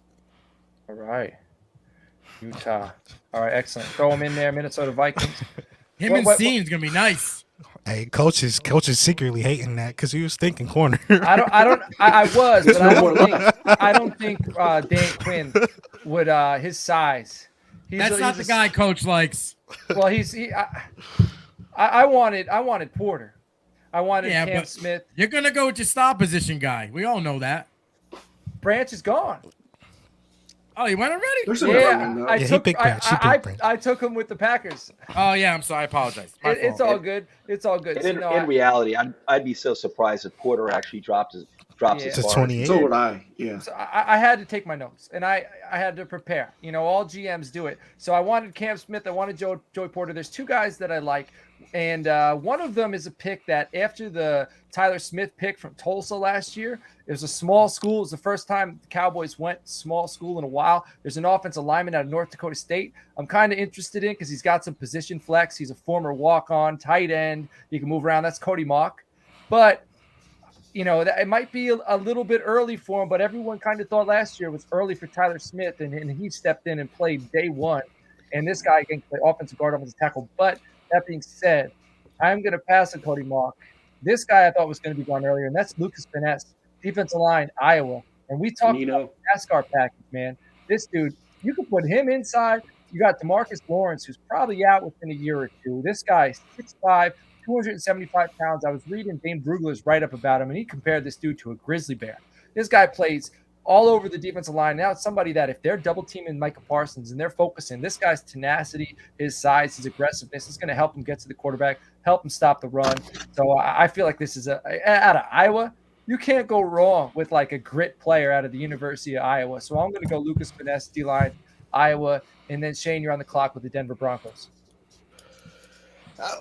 All right. Utah. All right, excellent. Throw him in there, Minnesota Vikings. Him and Seam's going to be nice. Hey, coach is secretly hating that because he was thinking corner. I was, but I don't think Dan Quinn would his size. That's not the guy coach likes. Well, I wanted Porter. I wanted Cam Smith. You're gonna go with your stop position guy. We all know that. Branch is gone. Oh, he went already? I took him with the Packers. Oh yeah, I'm sorry. I apologize. It's all good. It's all good. In reality, I'd be so surprised if Porter actually drops his to 28. So would I. Yeah. So I had to take my notes, and I had to prepare. All GMs do it. So I wanted Cam Smith. I wanted Joey Porter. There's two guys that I like, and one of them is a pick that after the Tyler Smith pick from Tulsa last year, it was a small school. It was the first time the Cowboys went small school in a while. There's an offensive lineman out of North Dakota State I'm kind of interested in because he's got some position flex. He's a former walk-on tight end. He can move around. That's Cody Mock. But it might be a little bit early for him, but everyone kind of thought last year was early for Tyler Smith, and he stepped in and played day one. And this guy can play offensive guard, offensive tackle. But that being said, I'm going to pass on Cody Mock. This guy I thought was going to be gone earlier, and that's Lucas Finesse, defensive line, Iowa. And we talked about the NASCAR package, man. This dude, you can put him inside. You got DeMarcus Lawrence, who's probably out within a year or two. This guy is 6'5", 275 pounds. I was reading Dane Brugler's write-up about him, and he compared this dude to a grizzly bear. This guy plays all over the defensive line. Now it's somebody that if they're double-teaming Micah Parsons and they're focusing, this guy's tenacity, his size, his aggressiveness is going to help him get to the quarterback, help him stop the run. So I feel like this is out of Iowa. You can't go wrong with like a grit player out of the University of Iowa. So I'm going to go Lucas Finesse, D-line, Iowa, and then Shane, you're on the clock with the Denver Broncos.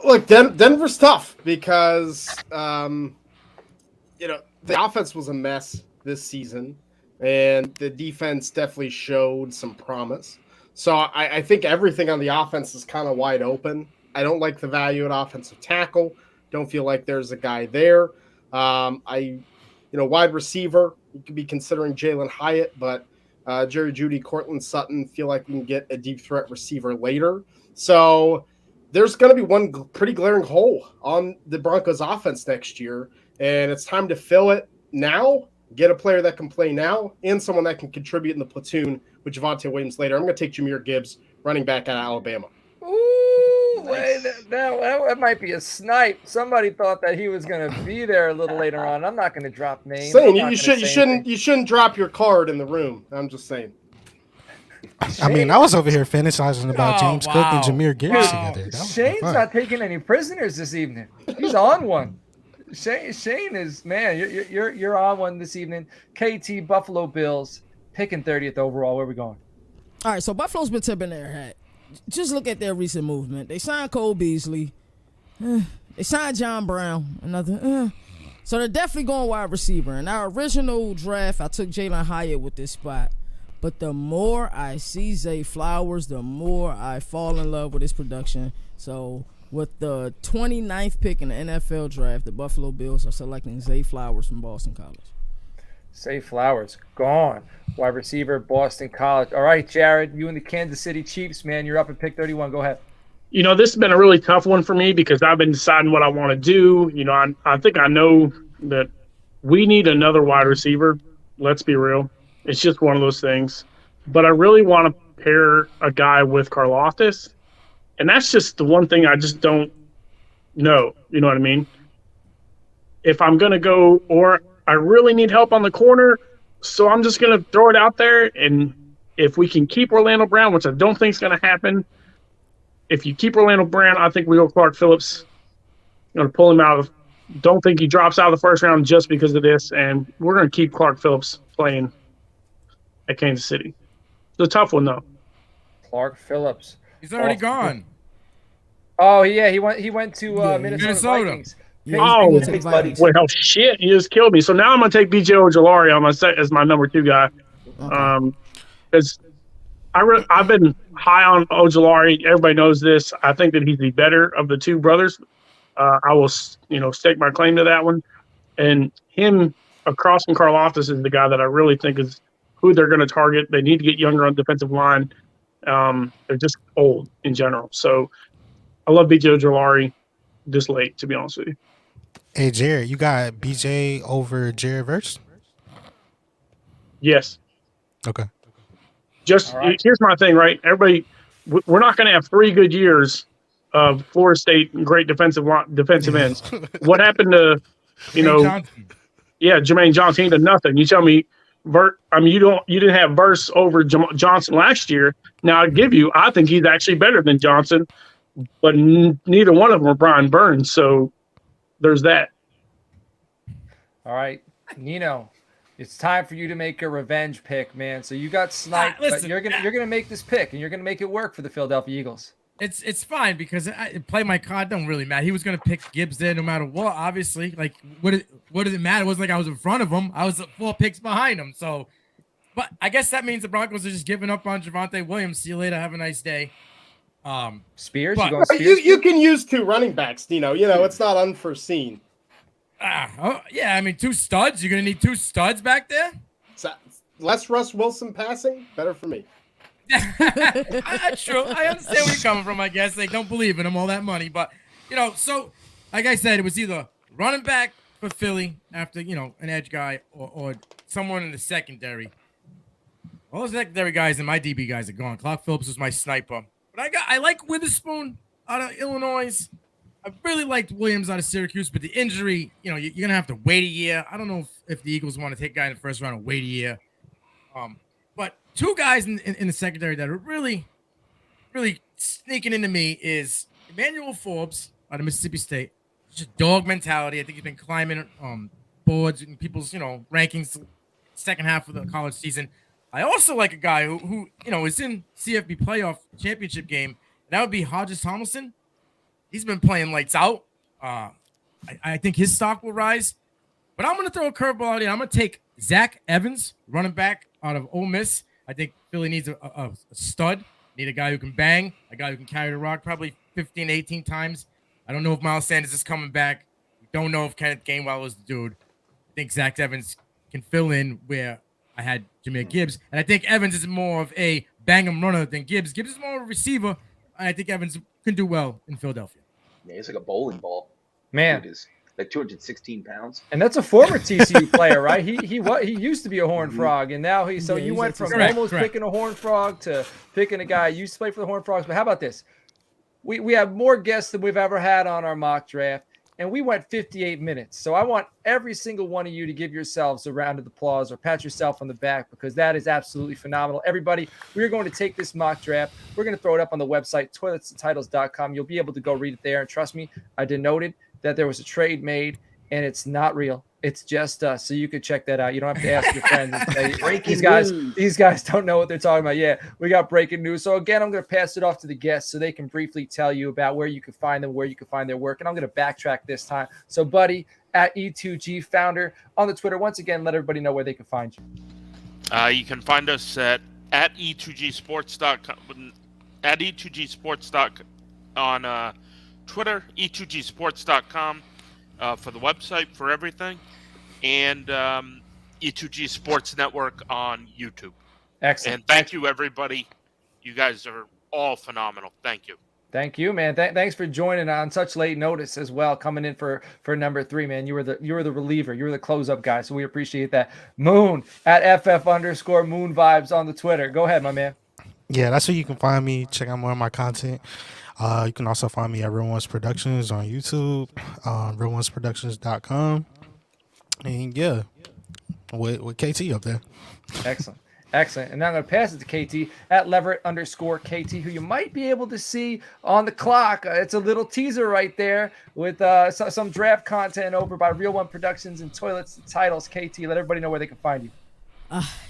Look, Denver's tough because, the offense was a mess this season, and the defense definitely showed some promise. So I think everything on the offense is kind of wide open. I don't like the value at offensive tackle. Don't feel like there's a guy there. Wide receiver, you could be considering Jalen Hyatt, but Jerry Jeudy, Cortland Sutton feel like we can get a deep threat receiver later. So there's going to be one pretty glaring hole on the Broncos offense next year, and it's time to fill it now, get a player that can play now, and someone that can contribute in the platoon with Javonte Williams later. I'm going to take Jahmyr Gibbs, running back out of Alabama. Ooh, that might be a snipe. Somebody thought that he was going to be there a little later on. I'm not going to drop names. Saying you shouldn't drop your card in the room. I'm just saying. I mean, I was over here fantasizing about James Cook and Jahmyr Gibbs together. Shane's not taking any prisoners this evening. He's on one. Shane is, man, you're on one this evening. KT, Buffalo Bills, picking 30th overall. Where are we going? All right, so Buffalo's been tipping their hat. Just look at their recent movement. They signed Cole Beasley. They signed John Brown. Another. So they're definitely going wide receiver. In our original draft, I took Jalen Hyatt with this spot. But the more I see Zay Flowers, the more I fall in love with his production. So with the 29th pick in the NFL draft, the Buffalo Bills are selecting Zay Flowers from Boston College. Zay Flowers, gone. Wide receiver, Boston College. All right, Jared, you and the Kansas City Chiefs, man. You're up at pick 31. Go ahead. This has been a really tough one for me because I've been deciding what I want to do. I think I know that we need another wide receiver. Let's be real. It's just one of those things. But I really want to pair a guy with Karlaftis. And that's just the one thing I just don't know. You know what I mean? If I'm going to go, or I really need help on the corner, so I'm just going to throw it out there. And if we can keep Orlando Brown, which I don't think is going to happen, if you keep Orlando Brown, I think we go Clark Phillips. I'm going to pull him out of. Don't think he drops out of the first round just because of this. And we're going to keep Clark Phillips playing at Kansas City. It's a tough one, though. Clark Phillips. He's already gone. Oh, yeah. He went to Minnesota Vikings. Yeah, Oh, gonna take vitamins. well, shit, you just killed me. So now I'm gonna take BJ Ojolari on my set as my number 2 guy. Okay. Because I've been high on Ojolari. Everybody knows this. I think that he's the better of the 2 brothers. I will, stake my claim to that one. And him across from Karlaftis is the guy that I really think is who they're going to target. They need to get younger on defensive line. They're just old in general. So I love BJ Ojolari this late, to be honest with you. Hey, Jared, you got BJ over Jared Verse? Yes. Okay. Just here's my thing, right? Everybody, we're not going to have 3 good years of Florida State great defensive ends. What happened to, Johnson. Yeah, Jermaine Johnson ain't nothing. You tell me, you didn't have Verse over Johnson last year. Now I think he's actually better than Johnson, but neither one of them are Brian Burns. So there's that. All right, Nino, it's time for you to make a revenge pick, man. So you got sniped, but you're gonna make this pick, and you're gonna make it work for the Philadelphia Eagles. It's fine because I play my card don't really matter. He was gonna pick Gibbs there no matter what. Obviously, like what does it matter? It wasn't like I was in front of him. I was 4 picks behind him. So, but I guess that means the Broncos are just giving up on Javonte Williams. See you later. Have a nice day. Spears, but, you going Spears? You can use 2 running backs, Nino. It's not unforeseen. Yeah, I mean 2 studs. You're gonna need 2 studs back there. Less Russ Wilson passing, better for me. That's true. I understand where you're coming from. I guess they don't believe in him all that money, but so like I said, it was either running back for Philly after an edge guy or someone in the secondary. All the secondary guys and my DB guys are gone. Clark Phillips was my sniper, but I like Witherspoon out of Illinois. I really liked Williams out of Syracuse, but the injury, you're gonna have to wait a year. I don't know if the Eagles want to take a guy in the first round and wait a year. But 2 guys in the secondary that are really, really sneaking into me is Emmanuel Forbes out of Mississippi State. Just dog mentality. I think he's been climbing boards and people's rankings second half of the college season. I also like a guy who is in CFB playoff championship game. And that would be Hodges Tomlinson. He's been playing lights out. I think his stock will rise. But I'm going to throw a curveball out here. I'm going to take Zach Evans, running back out of Ole Miss. I think Philly needs a stud. Need a guy who can bang, a guy who can carry the rock probably 15, 18 times. I don't know if Miles Sanders is coming back. We don't know if Kenneth Gainwell is the dude. I think Zach Evans can fill in where I had Jahmyr Gibbs. And I think Evans is more of a bang-em runner than Gibbs. Gibbs is more of a receiver. And I think Evans can do well in Philadelphia. Yeah, he's like a bowling ball. Man. Dude is like 216 pounds. And that's a former TCU player, right? He used to be a Horned Frog, and now you went from almost picking a Horned Frog to picking a guy who used to play for the Horned Frogs. But how about this? We have more guests than we've ever had on our mock draft, and we went 58 minutes. So I want every single one of you to give yourselves a round of applause or pat yourself on the back, because that is absolutely phenomenal. Everybody, we're going to take this mock draft. We're going to throw it up on the website, toiletsandtitles.com. You'll be able to go read it there. And trust me, I denoted that there was a trade made, and it's not real. It's just us. So you can check that out. You don't have to ask your friends. And say, these guys don't know what they're talking about. Yeah, we got breaking news. So again, I'm going to pass it off to the guests so they can briefly tell you about where you can find them, where you can find their work. And I'm going to backtrack this time. So Buddy at E2G Founder on the Twitter. Once again, let everybody know where they can find you. You can find us at E2GSports.com, at E2GSports.com on Twitter, E2GSports.com for the website, for everything, and E2G Sports Network on YouTube. Excellent. And thank you, everybody. You guys are all phenomenal. Thank you. Thank you, man. Thanks for joining on such late notice as well, coming in for number 3, man. You were the reliever. You were the close-up guy, so we appreciate that. Moon at FF_Moon Vibes on the Twitter. Go ahead, my man. Yeah, that's where you can find me. Check out more of my content. You can also find me at Real Ones Productions on YouTube, realonesproductions.com. And yeah, with KT up there. Excellent. And now I'm going to pass it to KT at Leverett_KT, who you might be able to see on the clock. It's a little teaser right there with some draft content over by Real One Productions and Toilets and Titles. KT, let everybody know where they can find you.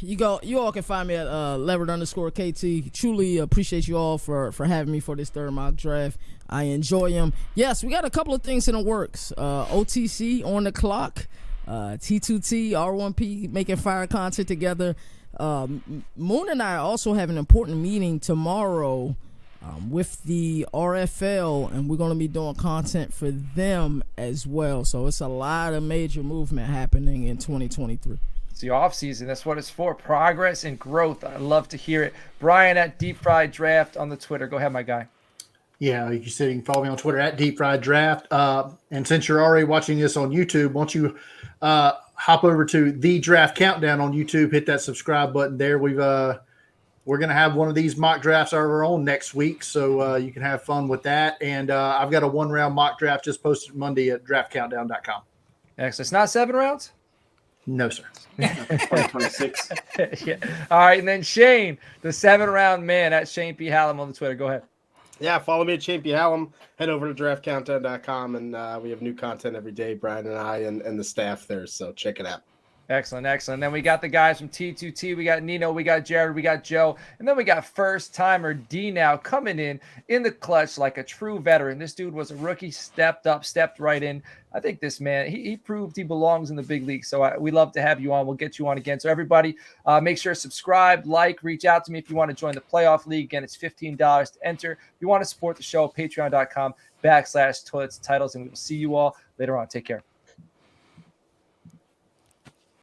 You all can find me at levered_KT. Truly appreciate you all for having me for this third mock draft. I enjoy them. Yes, we got a couple of things in the works. OTC on the clock. T2T, R1P making fire content together. Moon and I also have an important meeting tomorrow with the RFL, and we're going to be doing content for them as well. So it's a lot of major movement happening in 2023. It's the off season. That's what it's for. Progress and growth. I love to hear it. Brian at Deep Fried Draft on the Twitter. Go ahead, my guy. Yeah, you said you can follow me on Twitter at Deep Fried Draft. And since you're already watching this on YouTube, why don't you hop over to the Draft Countdown on YouTube, hit that subscribe button there. We're going to have one of these mock drafts of our own next week, so you can have fun with that. And I've got a 1-round mock draft just posted Monday at draftcountdown.com. Excellent. It's not 7 rounds? No, sir. 2026. Yeah. All right, and then Shane, the 7-round man at Shane P. Hallam on the Twitter. Go ahead. Yeah, follow me at Shane P. Hallam. Head over to draftcountdown.com, and we have new content every day, Brian and I and the staff there, so check it out. Excellent, excellent. Then we got the guys from T2T. We got Nino, we got Jaord, we got Joe, and then we got first-timer D now coming in the clutch like a true veteran. This dude was a rookie, stepped up, stepped right in. I think this man, he proved he belongs in the big league. So we love to have you on. We'll get you on again. So everybody, make sure to subscribe, like, reach out to me if you want to join the playoff league. Again, it's $15 to enter. If you want to support the show, patreon.com/toilets titles, and we will see you all later on. Take care.